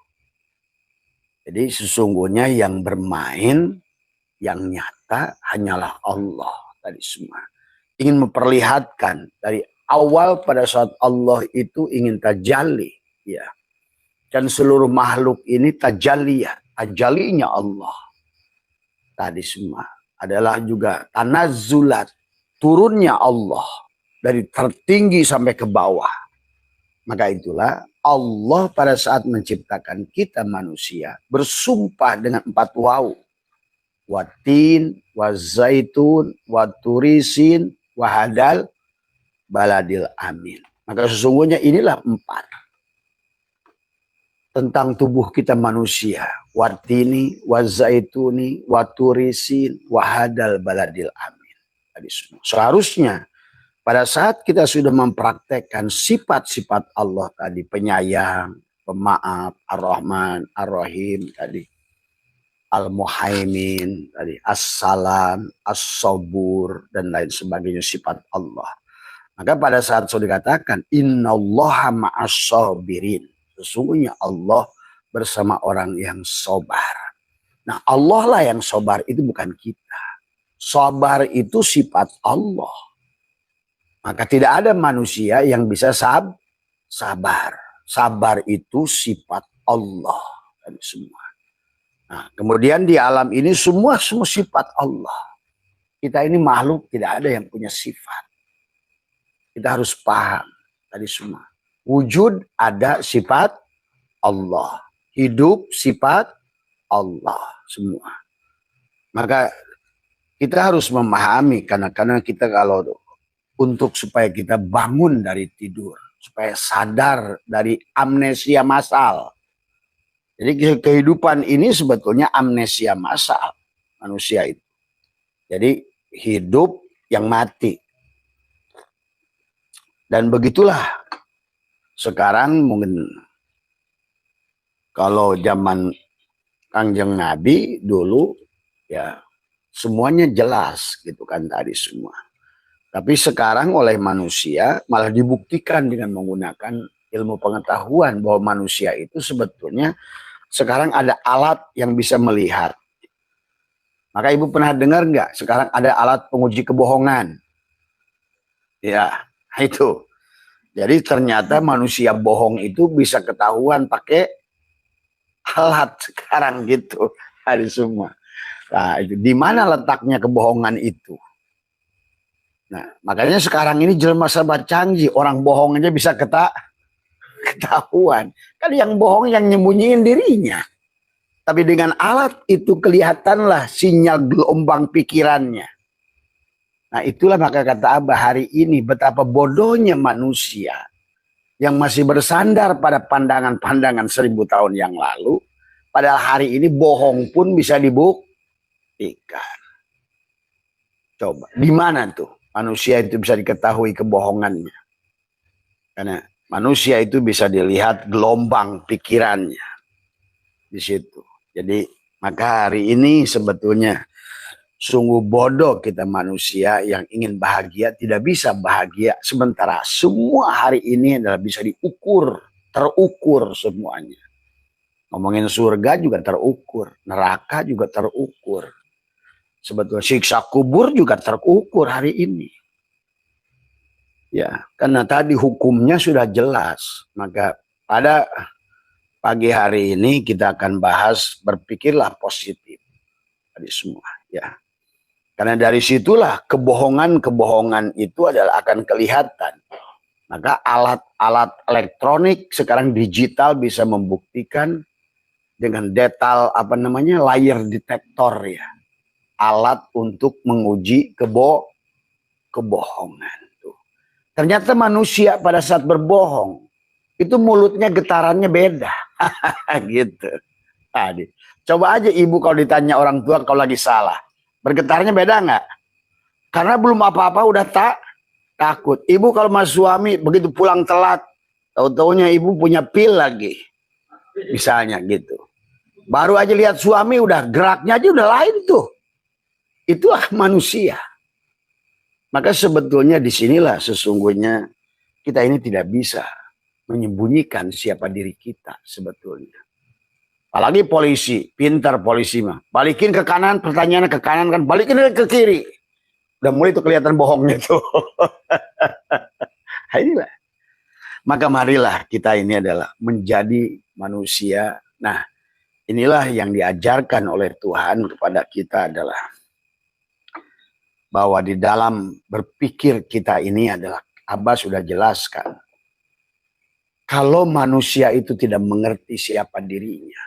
Jadi sesungguhnya yang bermain, yang nyata hanyalah Allah tadi semua. Ingin memperlihatkan dari awal pada saat Allah itu ingin tajalli, ya. Dan seluruh makhluk ini tajalliyat. Ajalinya Allah tadi semua adalah juga tanazzulat, turunnya Allah dari tertinggi sampai ke bawah. Maka itulah Allah pada saat menciptakan kita manusia bersumpah dengan 4 waw. Watin, wazaitun, waturisin, wahadal, baladil amin. Maka sesungguhnya inilah 4. Tentang tubuh kita manusia. Watini, wazaituni, waturisin, wahadal baladil amin. Tadi semua. Seharusnya pada saat kita sudah mempraktekkan sifat-sifat Allah tadi. Penyayang, pemaaf, Ar-Rahman, Ar-Rahim tadi. Al-Muhaimin tadi. As-Salam, As-Sabur, dan lain sebagainya sifat Allah. Maka pada saat sudah dikatakan, Innallaha ma'as-sabirin. Sesungguhnya Allah bersama orang yang sabar. Nah Allah lah yang sabar, itu bukan kita. Sabar itu sifat Allah. Maka tidak ada manusia yang bisa sabar. Sabar itu sifat Allah. Dan semua. Nah, kemudian di alam ini semua sifat Allah. Kita ini makhluk tidak ada yang punya sifat. Kita harus paham tadi semua. Wujud ada sifat Allah. Hidup sifat Allah semua. Maka kita harus memahami karena kita kalau untuk supaya kita bangun dari tidur. Supaya sadar dari amnesia massal. Jadi kehidupan ini sebetulnya amnesia massal manusia itu. Jadi hidup yang mati. Dan begitulah. Sekarang mungkin kalau zaman Kangjeng Nabi dulu ya semuanya jelas gitu kan tadi semua. Tapi sekarang oleh manusia malah dibuktikan dengan menggunakan ilmu pengetahuan bahwa manusia itu sebetulnya sekarang ada alat yang bisa melihat. Maka Ibu pernah dengar nggak sekarang ada alat penguji kebohongan? Ya itu. Jadi ternyata manusia bohong itu bisa ketahuan pakai alat sekarang gitu. Hari semua. Nah, itu di mana letaknya kebohongan itu? Nah, makanya sekarang ini jelma serba canggih. Orang bohong aja bisa ketahuan. Kan yang bohong yang nyembunyiin dirinya. Tapi dengan alat itu kelihatanlah sinyal gelombang pikirannya. Nah itulah maka kata Abah hari ini betapa bodohnya manusia yang masih bersandar pada pandangan-pandangan 1000 tahun yang lalu. Padahal hari ini bohong pun bisa dibuktikan. Coba, di mana tuh manusia itu bisa diketahui kebohongannya? Karena manusia itu bisa dilihat gelombang pikirannya di situ. Jadi maka hari ini sebetulnya sungguh bodoh kita manusia yang ingin bahagia tidak bisa bahagia. Sementara semua hari ini adalah bisa diukur, terukur semuanya. Ngomongin surga juga terukur, neraka juga terukur. Sebetulnya siksa kubur juga terukur hari ini. Ya, karena tadi hukumnya sudah jelas. Maka pada pagi hari ini kita akan bahas berpikirlah positif. Tadi semua, ya. Karena dari situlah kebohongan-kebohongan itu adalah akan kelihatan. Maka alat-alat elektronik sekarang digital bisa membuktikan dengan detail layar detektor ya. Alat untuk menguji kebohongan. Tuh. Ternyata manusia pada saat berbohong itu mulutnya getarannya beda. Gitu. Tadi. Coba aja ibu kalau ditanya orang tua kalau lagi salah. Bergetarnya beda nggak? Karena belum apa-apa udah takut. Ibu kalau sama suami begitu pulang telat, tahu-taunya ibu punya pil lagi. Misalnya gitu. Baru aja lihat suami udah geraknya aja udah lain tuh. Itulah manusia. Maka sebetulnya disinilah sesungguhnya kita ini tidak bisa menyembunyikan siapa diri kita sebetulnya. Apalagi polisi, pintar polisi mah. Balikin ke kanan, pertanyaannya ke kanan kan, balikin ke kiri. Udah mulai tuh kelihatan bohongnya tuh. Inilah. Maka marilah kita ini adalah menjadi manusia. Nah, inilah yang diajarkan oleh Tuhan kepada kita adalah bahwa di dalam berpikir kita ini adalah Abah sudah jelaskan. Kalau manusia itu tidak mengerti siapa dirinya,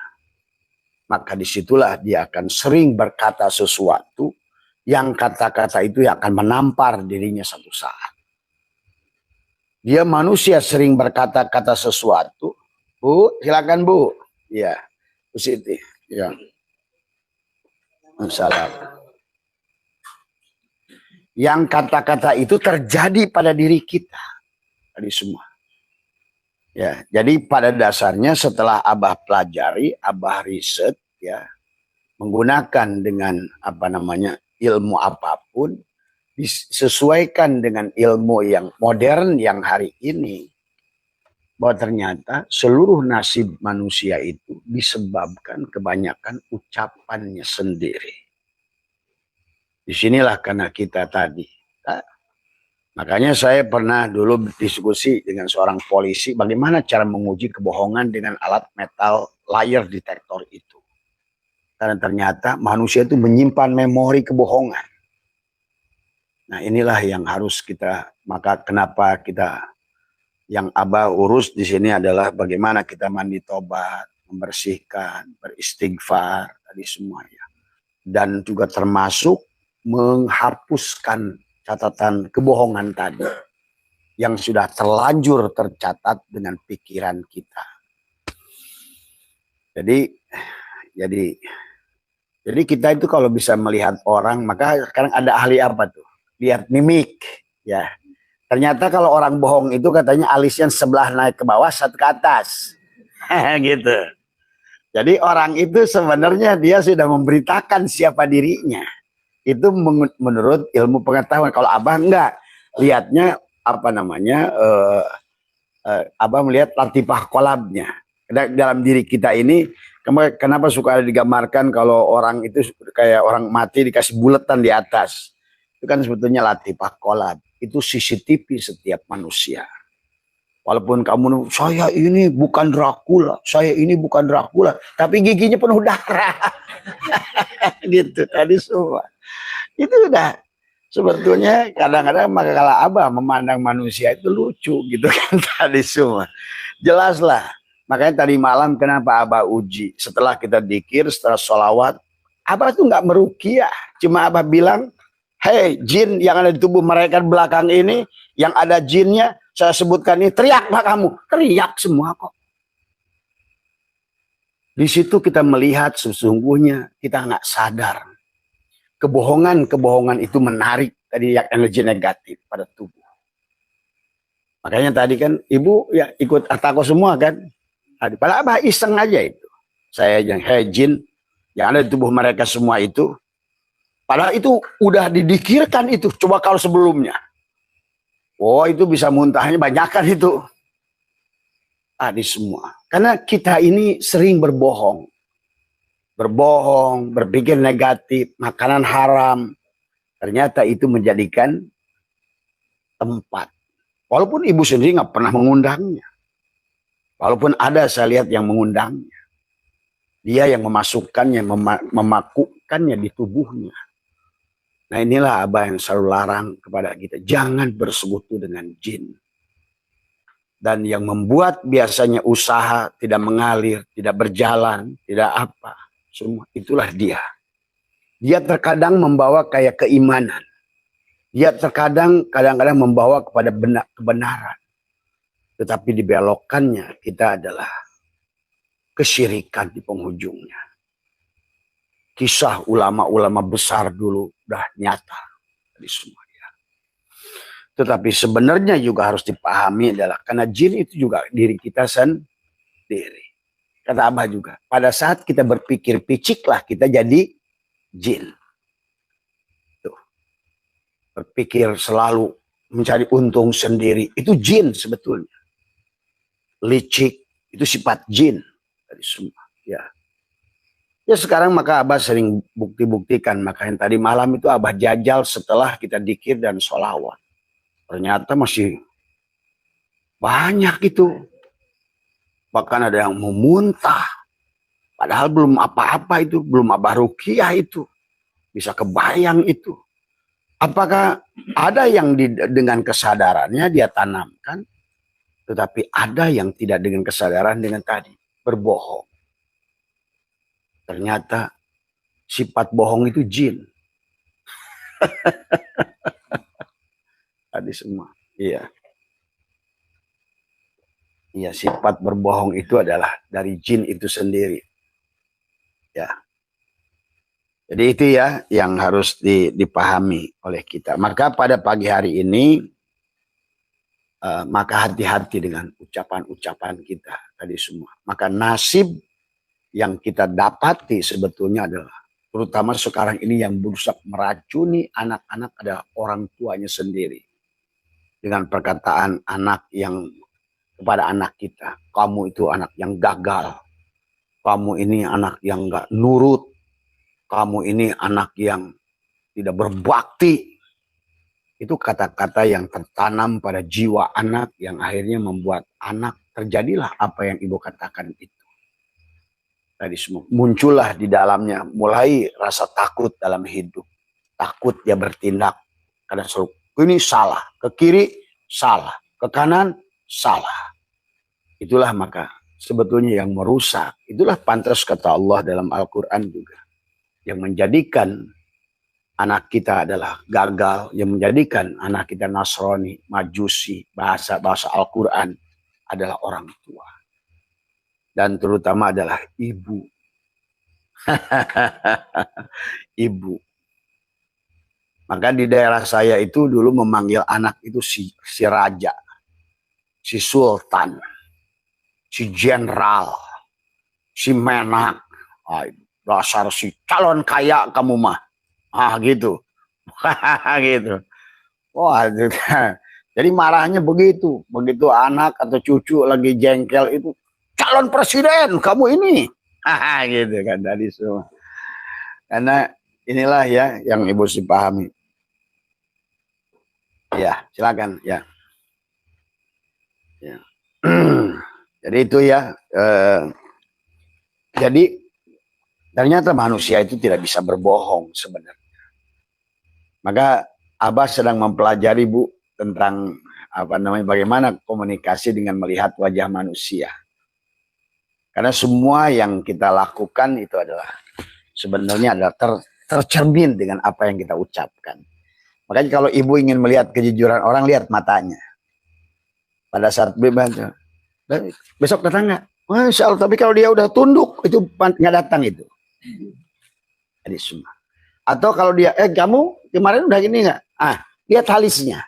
maka disitulah dia akan sering berkata sesuatu yang kata-kata itu akan menampar dirinya satu saat. Dia manusia sering berkata-kata sesuatu. Bu, silakan Bu. Ya, Bu Siti. Ya. Masalah. Yang kata-kata itu terjadi pada diri kita. Tadi semua. Ya, jadi pada dasarnya setelah Abah pelajari, Abah riset, ya, menggunakan dengan ilmu apapun, disesuaikan dengan ilmu yang modern yang hari ini, bahwa ternyata seluruh nasib manusia itu disebabkan kebanyakan ucapannya sendiri. Disinilah karena kita tadi. Makanya saya pernah dulu berdiskusi dengan seorang polisi bagaimana cara menguji kebohongan dengan alat metal layar detektor itu. Karena ternyata manusia itu menyimpan memori kebohongan. Nah inilah yang harus kita, maka kenapa kita, yang Abah urus di sini adalah bagaimana kita mandi tobat, membersihkan, beristighfar, tadi semuanya. Dan juga termasuk menghapuskan catatan kebohongan tadi yang sudah terlanjur tercatat dengan pikiran kita. Jadi kita itu kalau bisa melihat orang, maka sekarang ada ahli apa tuh? Lihat mimik, ya. Ternyata kalau orang bohong itu katanya alisnya sebelah naik ke bawah, satu ke atas, gitu. Jadi orang itu sebenarnya dia sudah memberitakan siapa dirinya. Itu menurut ilmu pengetahuan. Kalau Abah enggak, lihatnya Abah melihat latifah kolabnya. Dalam diri kita ini, kenapa suka digambarkan kalau orang itu kayak orang mati dikasih buletan di atas. Itu kan sebetulnya latifah kolab. Itu CCTV setiap manusia. Walaupun kamu, saya ini bukan Dracula, tapi giginya penuh darah. Gitu tadi semua. Itu udah sebetulnya kadang-kadang maka kalau Abah memandang manusia itu lucu gitu kan tadi semua. Jelaslah. Makanya tadi malam kenapa Abah uji. Setelah kita dzikir, setelah sholawat, Abah tuh nggak meruqyah. Cuma Abah bilang Hei jin yang ada di tubuh mereka belakang ini, yang ada jinnya, saya sebutkan ini, teriaklah kamu. Teriak semua kok. Di situ kita melihat sesungguhnya kita nggak sadar. Kebohongan-kebohongan itu menarik tadi yang energi negatif pada tubuh. Makanya tadi kan ibu ya ikut atako semua kan. Padahal abah iseng aja itu. Saya yang hei jin yang ada di tubuh mereka semua itu. Padahal itu udah didikirkan itu. Coba kalau sebelumnya. Oh itu bisa muntahnya banyak kan itu. Di semua. Karena kita ini sering berbohong. Berbohong, berpikir negatif, makanan haram. Ternyata itu menjadikan tempat. Walaupun ibu sendiri nggak pernah mengundangnya. Walaupun ada saya lihat yang mengundangnya. Dia yang memasukkannya, memakukannya di tubuhnya. Nah inilah abah yang selalu larang kepada kita. Jangan bersekutu dengan jin. Dan yang membuat biasanya usaha tidak mengalir, tidak berjalan, tidak apa. Semua itulah dia. Dia terkadang membawa kayak keimanan. Dia terkadang kadang-kadang membawa kepada kebenaran. Tetapi dibelokkannya kita adalah kesyirikan di penghujungnya. Kisah ulama-ulama besar dulu udah nyata di semua. Tetapi sebenarnya juga harus dipahami adalah karena jin itu juga diri kita sendiri. Kata abah juga, pada saat kita berpikir piciklah kita jadi jin. Tuh. Berpikir selalu mencari untung sendiri, itu jin sebetulnya. Licik, itu sifat jin. Dari semua. Ya sekarang maka abah sering bukti-buktikan. Makanya tadi malam itu abah jajal setelah kita dikir dan sholawat. Ternyata masih banyak itu. Bahkan ada yang memuntah. Padahal belum apa-apa itu. Belum abah ruqyah itu. Bisa kebayang itu. Apakah ada yang dengan kesadarannya dia tanamkan. Tetapi ada yang tidak dengan kesadaran dengan tadi. Berbohong. Ternyata sifat bohong itu jin. Tadi semua. Iya. Iya, sifat berbohong itu adalah dari jin itu sendiri. Ya. Jadi itu ya yang harus dipahami oleh kita. Maka pada pagi hari ini maka hati-hati dengan ucapan-ucapan kita tadi semua. Maka nasib yang kita dapati sebetulnya adalah terutama sekarang ini yang berusaha meracuni anak-anak adalah orang tuanya sendiri. Dengan perkataan anak yang kepada anak kita, kamu itu anak yang gagal, kamu ini anak yang gak nurut, kamu ini anak yang tidak berbakti. Itu kata-kata yang tertanam pada jiwa anak yang akhirnya membuat anak terjadilah apa yang ibu katakan itu. Tadi semua muncullah di dalamnya mulai rasa takut dalam hidup, takut dia bertindak karena selalu ini salah, ke kiri salah, ke kanan salah. Itulah maka sebetulnya yang merusak. Itulah pantas kata Allah dalam Al-Quran juga. Yang menjadikan anak kita adalah gagal. Yang menjadikan anak kita Nasrani, Majusi, bahasa Al-Quran adalah orang tua. Dan terutama adalah ibu. Ibu. Maka di daerah saya itu dulu memanggil anak itu si raja, si sultan, si jenderal, si menak, dasar si calon kaya kamu mah, gitu, gitu. Wah, jadi marahnya begitu anak atau cucu lagi jengkel itu calon presiden kamu ini, gitu kan tadi semua. Karena inilah ya yang ibu pahami. Ya, silakan ya. Ya. Jadi itu ya. Jadi ternyata manusia itu tidak bisa berbohong sebenarnya. Maka abah sedang mempelajari Bu tentang bagaimana komunikasi dengan melihat wajah manusia. Karena semua yang kita lakukan itu adalah sebenarnya adalah tercermin dengan apa yang kita ucapkan. Makanya kalau ibu ingin melihat kejujuran orang, lihat matanya. Pada saat bebas, besok datang nggak? Masya Allah, tapi kalau dia udah tunduk, itu nggak datang itu. Jadi semua. Atau kalau dia, kamu kemarin udah gini nggak? Lihat alisnya.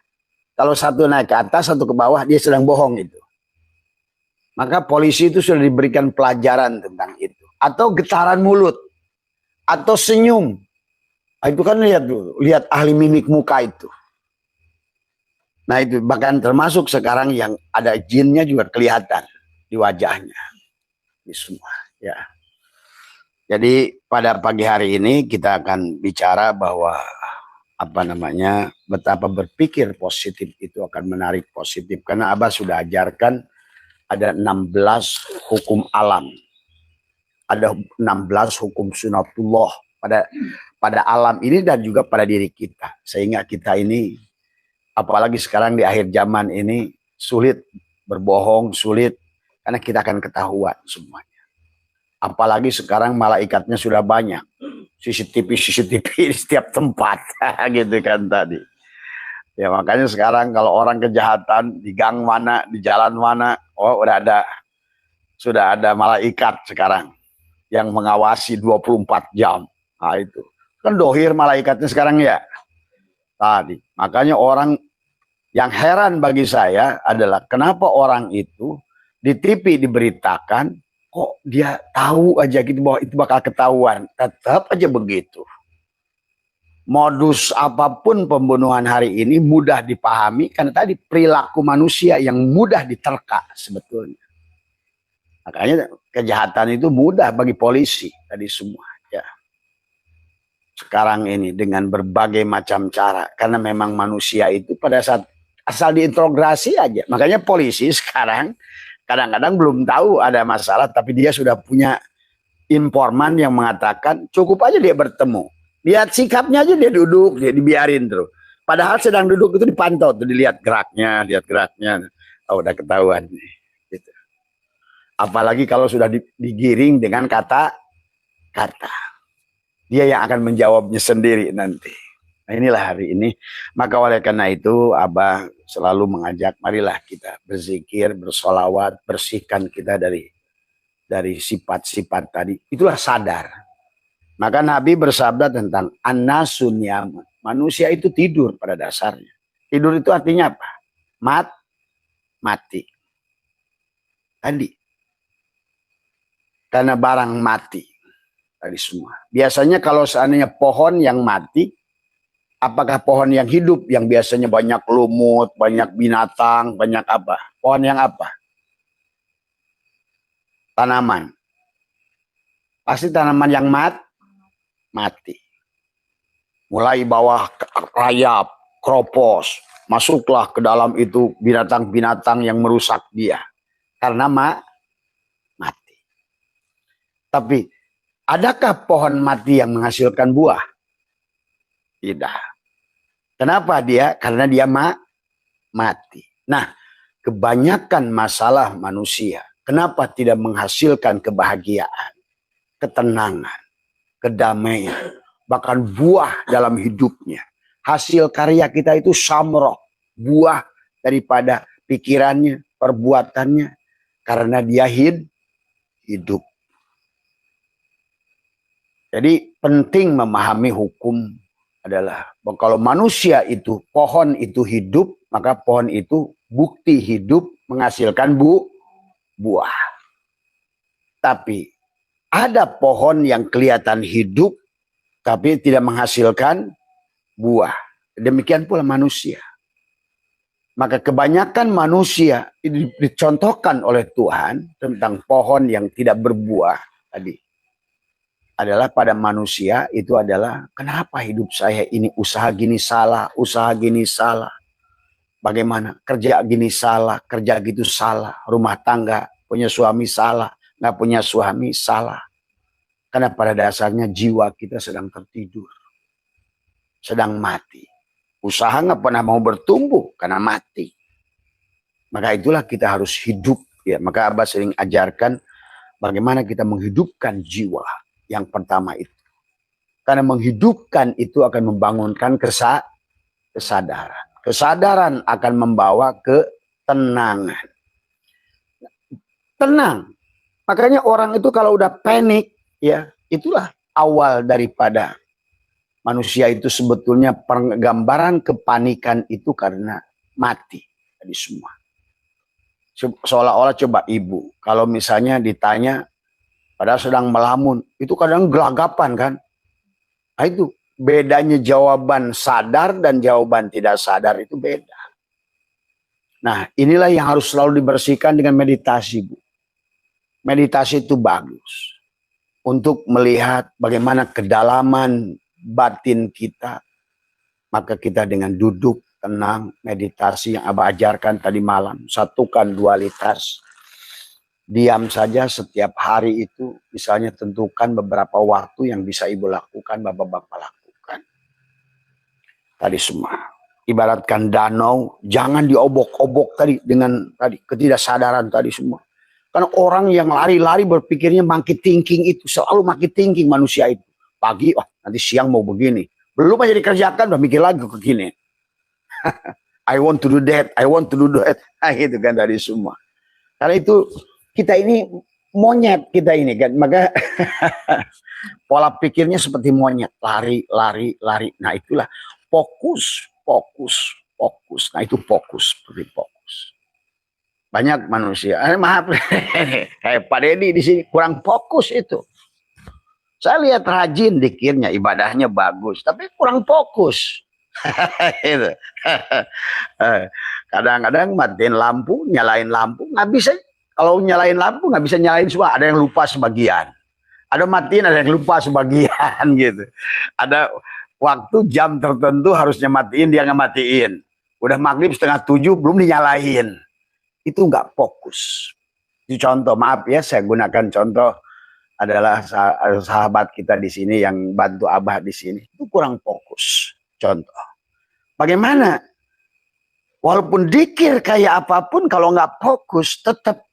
Kalau satu naik ke atas, satu ke bawah, dia sedang bohong itu. Maka polisi itu sudah diberikan pelajaran tentang itu. Atau getaran mulut. Atau senyum. Itu kan lihat ahli mimik muka itu. Nah itu bahkan termasuk sekarang yang ada jinnya juga kelihatan di wajahnya. Ini semua ya. Jadi pada pagi hari ini kita akan bicara bahwa betapa berpikir positif itu akan menarik positif. Karena Abah sudah ajarkan ada 16 hukum alam. Ada 16 hukum sunatullah pada alam ini dan juga pada diri kita. Sehingga kita ini, apalagi sekarang di akhir zaman ini, sulit berbohong, sulit. Karena kita akan ketahuan semuanya. Apalagi sekarang malaikatnya sudah banyak. CCTV di setiap tempat. Gitu kan tadi. Ya makanya sekarang kalau orang kejahatan di gang mana, di jalan mana, sudah ada malaikat sekarang yang mengawasi 24 jam. Nah itu. Kan dohir malaikatnya sekarang ya. Tadi. Makanya orang yang heran bagi saya adalah kenapa orang itu di TV diberitakan kok dia tahu aja gitu bahwa itu bakal ketahuan. Tetap aja begitu. Modus apapun pembunuhan hari ini mudah dipahami karena tadi perilaku manusia yang mudah diterka sebetulnya. Makanya kejahatan itu mudah bagi polisi tadi semua ya. Sekarang ini dengan berbagai macam cara karena memang manusia itu pada saat asal diintegrasi aja. Makanya polisi sekarang kadang-kadang belum tahu ada masalah tapi dia sudah punya informan yang mengatakan cukup aja dia bertemu. Lihat sikapnya aja dia duduk, dia dibiarin terus. Padahal sedang duduk itu dipantau, tuh dilihat geraknya. Oh udah ketahuan nih. Gitu. Apalagi kalau sudah digiring dengan kata-kata. Dia yang akan menjawabnya sendiri nanti. Nah inilah hari ini. Maka oleh karena itu Abah selalu mengajak marilah kita berzikir, bersolawat, bersihkan kita dari sifat-sifat tadi. Itulah sadar. Maka Nabi bersabda tentang an-nasun niyamun. Manusia itu tidur pada dasarnya. Tidur itu artinya apa? Mati. Tadi. Karena barang mati. Tadi semua. Biasanya kalau seandainya pohon yang mati, apakah pohon yang hidup yang biasanya banyak lumut, banyak binatang, banyak apa? Pohon yang apa? Tanaman. Pasti tanaman yang mati. Mulai bawah rayap, kropos, masuklah ke dalam itu binatang-binatang yang merusak dia. Karena mati. Tapi adakah pohon mati yang menghasilkan buah? Tidak. Kenapa dia? Karena dia mati. Nah, kebanyakan masalah manusia, kenapa tidak menghasilkan kebahagiaan, ketenangan, kedamaian, bahkan buah dalam hidupnya. Hasil karya kita itu samroh, buah daripada pikirannya, perbuatannya, karena dia hidup. Jadi penting memahami hukum adalah kalau manusia itu, pohon itu hidup, maka pohon itu bukti hidup menghasilkan buah. Tapi ada pohon yang kelihatan hidup, tapi tidak menghasilkan buah. Demikian pula manusia. Maka kebanyakan manusia dicontohkan oleh Tuhan tentang pohon yang tidak berbuah tadi. Adalah pada manusia itu adalah kenapa hidup saya ini usaha gini salah, bagaimana kerja gini salah, kerja gitu salah, rumah tangga punya suami salah, nggak punya suami salah. Karena pada dasarnya jiwa kita sedang tertidur, sedang mati. Usaha nggak pernah mau bertumbuh karena mati. Maka itulah kita harus hidup ya. Maka Abah sering ajarkan bagaimana kita menghidupkan jiwa. Yang pertama itu. Karena menghidupkan itu akan membangunkan Kesadaran. Kesadaran akan membawa ketenangan. Tenang. Makanya orang itu kalau udah panik, ya itulah awal daripada manusia itu sebetulnya penggambaran kepanikan itu karena mati tadi semua. Seolah-olah coba ibu, kalau misalnya ditanya padahal sedang melamun, itu kadang gelagapan kan. Nah itu bedanya jawaban sadar dan jawaban tidak sadar itu beda. Nah inilah yang harus selalu dibersihkan dengan meditasi, Bu. Meditasi itu bagus untuk melihat bagaimana kedalaman batin kita. Maka kita dengan duduk, tenang, meditasi yang Abah ajarkan tadi malam, satukan dualitas. Diam saja setiap hari itu, misalnya tentukan beberapa waktu yang bisa Ibu lakukan, Bapak-bapak lakukan. Tadi semua. Ibaratkan danau, jangan diobok-obok tadi dengan tadi ketidaksadaran tadi semua. Karena orang yang lari-lari berpikirnya monkey thinking itu, selalu monkey thinking manusia itu. Pagi, nanti siang mau begini. Belum aja dikerjakan, udah mikir lagi ke gini. I want to do that, I want to do that. Nah, itu kan dari semua. Karena itu kita ini monyet kita ini kan. Maka pola pikirnya seperti monyet. Lari, lari, lari. Nah itulah fokus, fokus, fokus. Nah itu fokus, seperti fokus. Banyak manusia, maaf, kayak Pak Deddy di sini kurang fokus itu. Saya lihat rajin dikirnya, ibadahnya bagus, tapi kurang fokus. Kadang-kadang matiin lampu, nyalain lampu, nggak bisa. Kalau nyalain lampu nggak bisa nyalain semua, ada yang lupa sebagian. Ada matiin, ada yang lupa sebagian gitu. Ada waktu jam tertentu harusnya matiin, dia nggak matiin. Udah maghrib 6:30 belum dinyalain. Itu nggak fokus. Itu contoh, maaf ya, saya gunakan contoh adalah sahabat kita di sini yang bantu Abah di sini. Itu kurang fokus. Contoh. Bagaimana? Walaupun dikir kayak apapun, kalau nggak fokus, tetap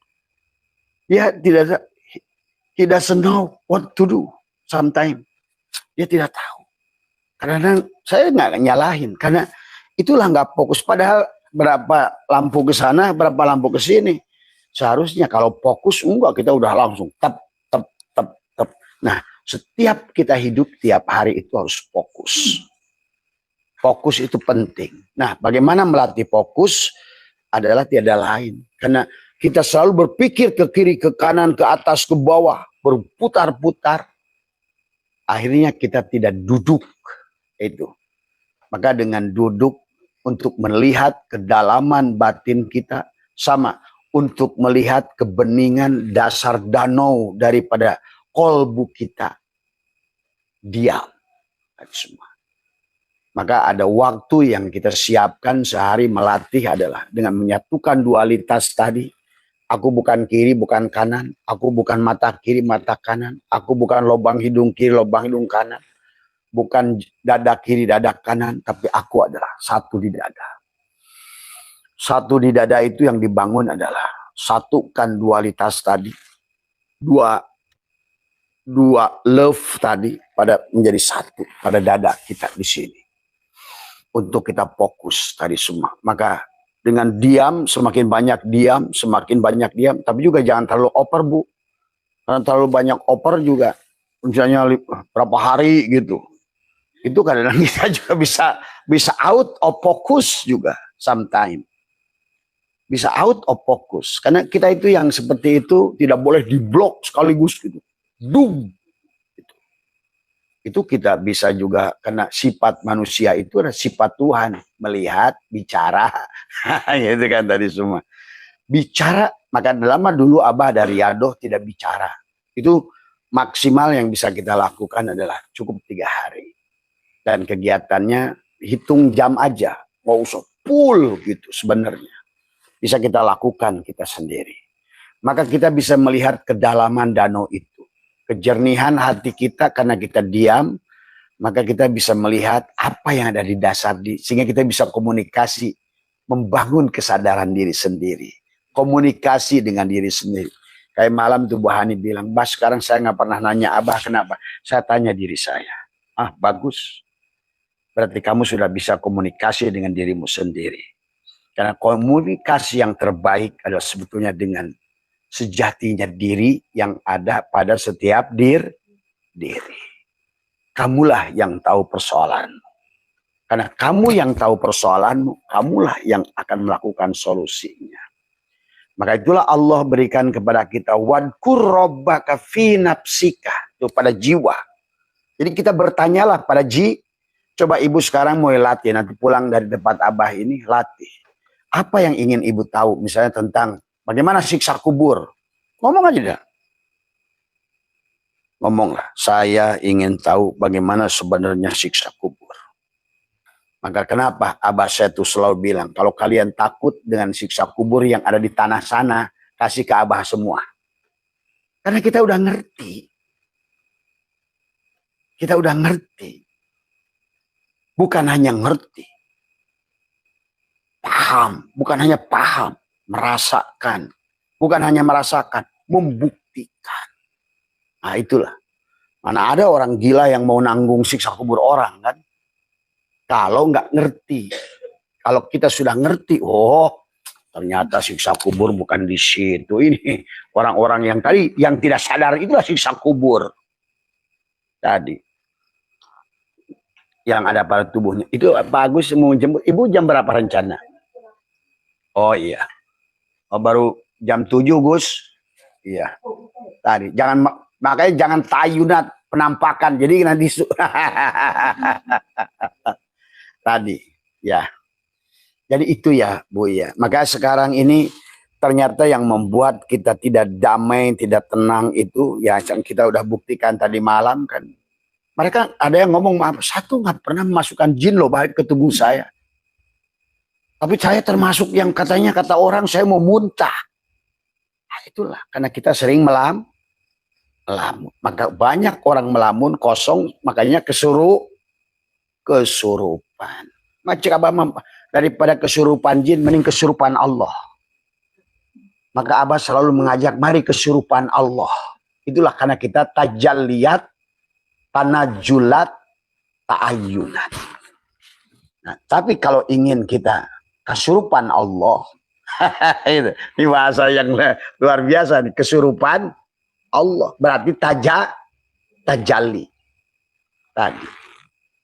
dia tidak know what to do. Sometimes dia tidak tahu. Karena saya nggak nyalahin, karena itulah nggak fokus. Padahal berapa lampu ke sana, berapa lampu ke sini. Seharusnya kalau fokus enggak, kita udah langsung tep. Nah, setiap kita hidup tiap hari itu harus fokus. Fokus itu penting. Nah, bagaimana melatih fokus adalah tiada lain. Karena kita selalu berpikir ke kiri, ke kanan, ke atas, ke bawah, berputar-putar. Akhirnya kita tidak duduk itu. Maka dengan duduk untuk melihat kedalaman batin kita, sama untuk melihat kebeningan dasar danau daripada kolbu kita, diam semua. Maka ada waktu yang kita siapkan sehari melatih adalah dengan menyatukan dualitas tadi. Aku bukan kiri, bukan kanan. Aku bukan mata kiri, mata kanan. Aku bukan lubang hidung kiri, lubang hidung kanan. Bukan dada kiri, dada kanan, tapi aku adalah satu di dada. Satu di dada itu yang dibangun adalah satukan dualitas tadi. Dua love tadi pada menjadi satu pada dada kita di sini. Untuk kita fokus tadi semua. Maka dengan diam, semakin banyak diam, semakin banyak diam. Tapi juga jangan terlalu oper, Bu. Karena terlalu banyak oper juga. Misalnya berapa hari gitu. Itu kadang-kadang kita juga bisa out of focus juga sometimes. Bisa out of focus. Karena kita itu yang seperti itu tidak boleh diblok sekaligus gitu. Dum. Itu kita bisa juga, karena sifat manusia itu adalah sifat Tuhan. Melihat, bicara. Itu kan tadi semua. Bicara, maka lama dulu Abah dari Riyadhah tidak bicara. Itu maksimal yang bisa kita lakukan adalah cukup 3 hari. Dan kegiatannya hitung jam aja. Nggak usah full gitu sebenarnya. Bisa kita lakukan kita sendiri. Maka kita bisa melihat kedalaman danau itu. Kejernihan hati kita karena kita diam, maka kita bisa melihat apa yang ada di dasar sehingga kita bisa komunikasi, membangun kesadaran diri sendiri, komunikasi dengan diri sendiri. Kayak malam tuh Bu Hani bilang, "Bah, sekarang saya nggak pernah nanya Abah kenapa, saya tanya diri saya." Ah, bagus. berarti kamu sudah bisa komunikasi dengan dirimu sendiri. Karena komunikasi yang terbaik adalah sebetulnya dengan sejatinya diri yang ada pada setiap diri. Kamulah yang tahu persoalan. Karena kamu yang tahu persoalanmu, kamulah yang akan melakukan solusinya. Maka itulah Allah berikan kepada kita wadkur rabbaka fi nafsika, itu pada jiwa. Jadi kita bertanyalah pada coba ibu sekarang mulai latih, nanti pulang dari tempat Abah ini latih. Apa yang ingin ibu tahu misalnya tentang bagaimana siksa kubur? Ngomong aja dah. Ngomonglah, saya ingin tahu bagaimana sebenarnya siksa kubur. Maka kenapa Abah saya tuh selalu bilang, kalau kalian takut dengan siksa kubur yang ada di tanah sana, kasih ke Abah semua. Karena kita udah ngerti. Kita udah ngerti. Bukan hanya ngerti. Paham. Bukan hanya paham. Merasakan. Bukan hanya merasakan. Membuktikan. Nah itulah. Mana ada orang gila yang mau nanggung siksa kubur orang kan. Kalau nggak ngerti. Kalau kita sudah ngerti. Oh ternyata siksa kubur bukan di situ. Ini orang-orang yang tadi yang tidak sadar itulah siksa kubur. Tadi. Yang ada pada tubuhnya. Itu bagus mau jemput. Ibu jam berapa rencana? Oh iya. Oh, baru jam 7 Gus. Iya. Tadi. Makanya jangan tayunat penampakan. Jadi nanti tadi. Ya. Jadi itu ya Bu ya. Maka sekarang ini ternyata yang membuat kita tidak damai, tidak tenang itu ya yang kita udah buktikan tadi malam kan. Mereka ada yang ngomong, maaf, satu nggak pernah memasukkan jin loh baik ke tubuh saya. Tapi saya termasuk yang katanya kata orang saya mau muntah. Nah, itulah karena kita sering melamun. Maka banyak orang melamun kosong, makanya kesurupan. Macam daripada kesurupan jin, mending kesurupan Allah. Maka Abah selalu mengajak, mari kesurupan Allah. Itulah karena kita tajalliyat tanajulat ta'ayunat. Nah, tapi kalau ingin kita kesurupan Allah, ini bahasa yang luar biasa nih, kesurupan Allah berarti tajalli. Tadi.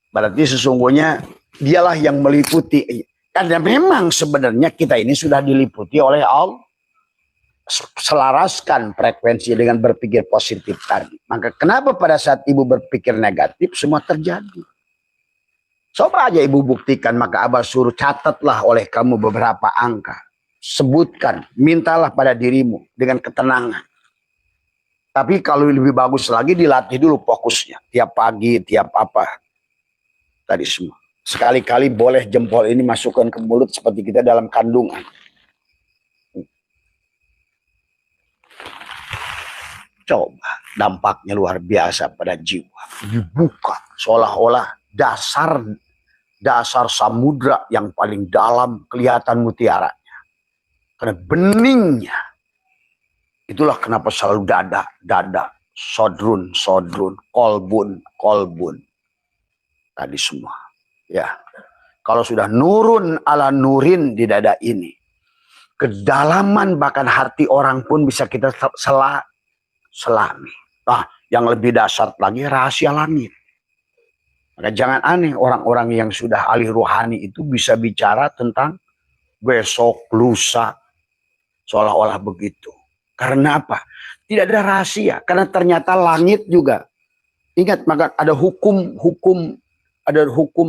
Berarti sesungguhnya dialah yang meliputi. Karena memang sebenarnya kita ini sudah diliputi oleh Allah. Selaraskan frekuensi dengan berpikir positif tadi. Maka kenapa pada saat ibu berpikir negatif semua terjadi? Coba aja ibu buktikan, maka Abah suruh catatlah oleh kamu beberapa angka. Sebutkan, mintalah pada dirimu dengan ketenangan. Tapi kalau lebih bagus lagi dilatih dulu fokusnya. Tiap pagi, tiap apa. Tadi semua. Sekali-kali boleh jempol ini masukkan ke mulut seperti kita dalam kandungan. Coba dampaknya luar biasa pada jiwa. Dibuka seolah-olah dasar samudra yang paling dalam kelihatan mutiaranya. Karena beningnya. Itulah kenapa selalu dada, sodrun, kolbun. Tadi semua. Ya. Kalau sudah nurun ala nurin di dada ini. Kedalaman bahkan hati orang pun bisa kita selami. Nah, yang lebih dasar lagi rahasia langit. Maka jangan aneh orang-orang yang sudah ahli rohani itu bisa bicara tentang besok, lusa, seolah-olah begitu. Karena apa? Tidak ada rahasia. Karena ternyata langit juga. Ingat, maka ada hukum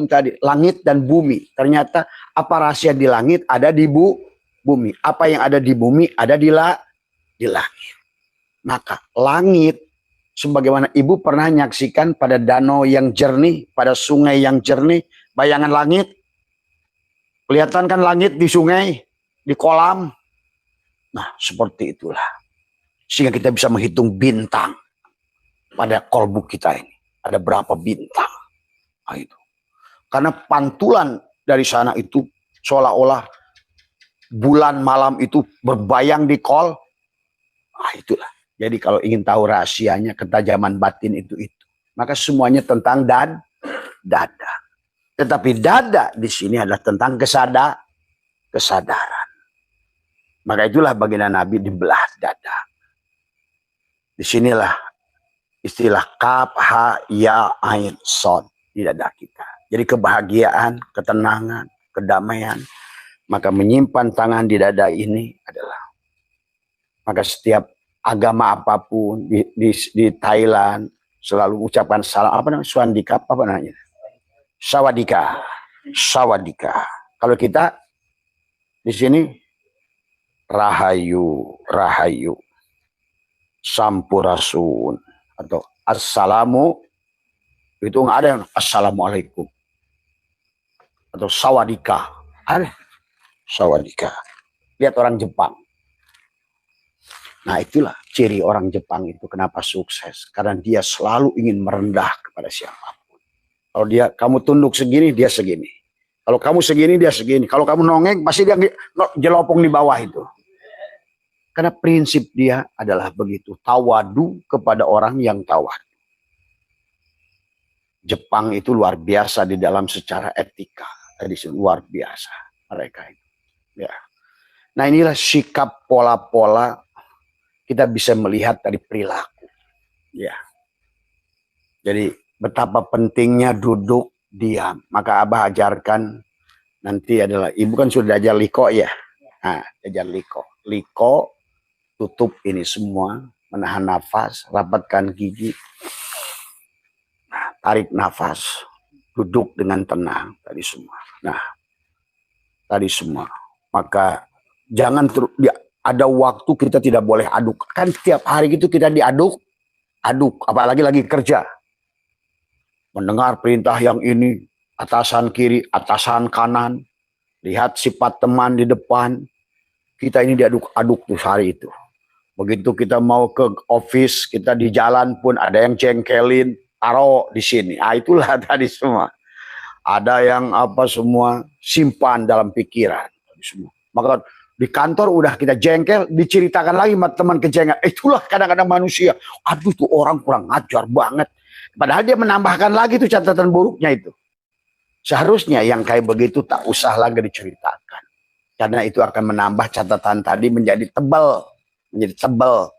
tadi, langit dan bumi. Ternyata apa rahasia di langit ada di bumi. Apa yang ada di bumi ada di langit. Maka langit, sebagaimana ibu pernah menyaksikan pada danau yang jernih, pada sungai yang jernih, bayangan langit. Kelihatan kan langit di sungai, di kolam. Nah, seperti itulah. Sehingga kita bisa menghitung bintang pada kolbu kita ini. Ada berapa bintang. Nah, itu. Karena pantulan dari sana itu seolah-olah bulan malam itu berbayang di kol. Nah, itulah. Jadi kalau ingin tahu rahasianya ketajaman batin itu. Maka semuanya tentang dada. Tetapi dada di sini adalah tentang kesadaran. Maka itulah baginda Nabi dibelah dada. Disinilah istilah kaf, ha, ya, ain, son di dada kita. Jadi kebahagiaan, ketenangan, kedamaian. Maka menyimpan tangan di dada ini adalah. Maka setiap agama apapun di Thailand selalu ucapan salam, apa namanya? Swandika, apa namanya? Sawadika. Sawadika. Kalau kita di sini Rahayu, Rahayu, Sampurasun, atau Assalamu, itu nggak ada yang Assalamualaikum, atau Sawadika, ada Sawadika. Lihat orang Jepang. Nah itulah ciri orang Jepang itu kenapa sukses, karena dia selalu ingin merendah kepada siapapun. Kalau kamu tunduk segini, dia segini. Kalau kamu segini, dia segini. Kalau kamu nongeng, pasti dia jelopong di bawah itu. Karena prinsip dia adalah begitu. Tawadu kepada orang yang tawadu. Jepang itu luar biasa di dalam secara etika. Tadi luar biasa mereka itu. Ya. Nah inilah sikap pola-pola kita bisa melihat dari perilaku. Ya. Jadi betapa pentingnya duduk diam. Maka Abah ajarkan nanti adalah, ibu kan sudah ajar liko ya. Nah, ajar liko. Liko, tutup ini semua, menahan nafas, rapatkan gigi. Nah, tarik nafas, duduk dengan tenang tadi semua. Nah, tadi semua. Maka jangan ada waktu kita tidak boleh aduk. Kan tiap hari itu kita diaduk, apalagi lagi kerja. Mendengar perintah yang ini, atasan kiri, atasan kanan, lihat sifat teman di depan, kita ini diaduk-aduk tuh hari itu. Begitu kita mau ke office, kita di jalan pun ada yang jengkelin, taruh di sini. Ah itulah tadi semua. Ada yang apa semua simpan dalam pikiran. Semua. Maka di kantor udah kita jengkel, diceritakan lagi sama teman kejengkel. Itulah kadang-kadang manusia. Aduh tuh orang kurang ajar banget. Padahal dia menambahkan lagi tuh catatan buruknya itu. Seharusnya yang kayak begitu tak usah lagi diceritakan. Karena itu akan menambah catatan tadi menjadi tebal. Menjadi tebal.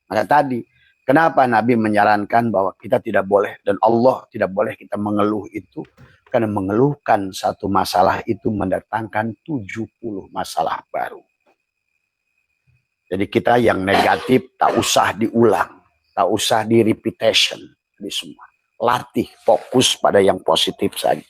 Maka tadi, kenapa Nabi menyarankan bahwa kita tidak boleh, dan Allah tidak boleh kita mengeluh itu. Karena mengeluhkan satu masalah itu mendatangkan 70 masalah baru. Jadi kita yang negatif tak usah diulang. Tak usah di repetition. Di semua. Latih, fokus pada yang positif saja.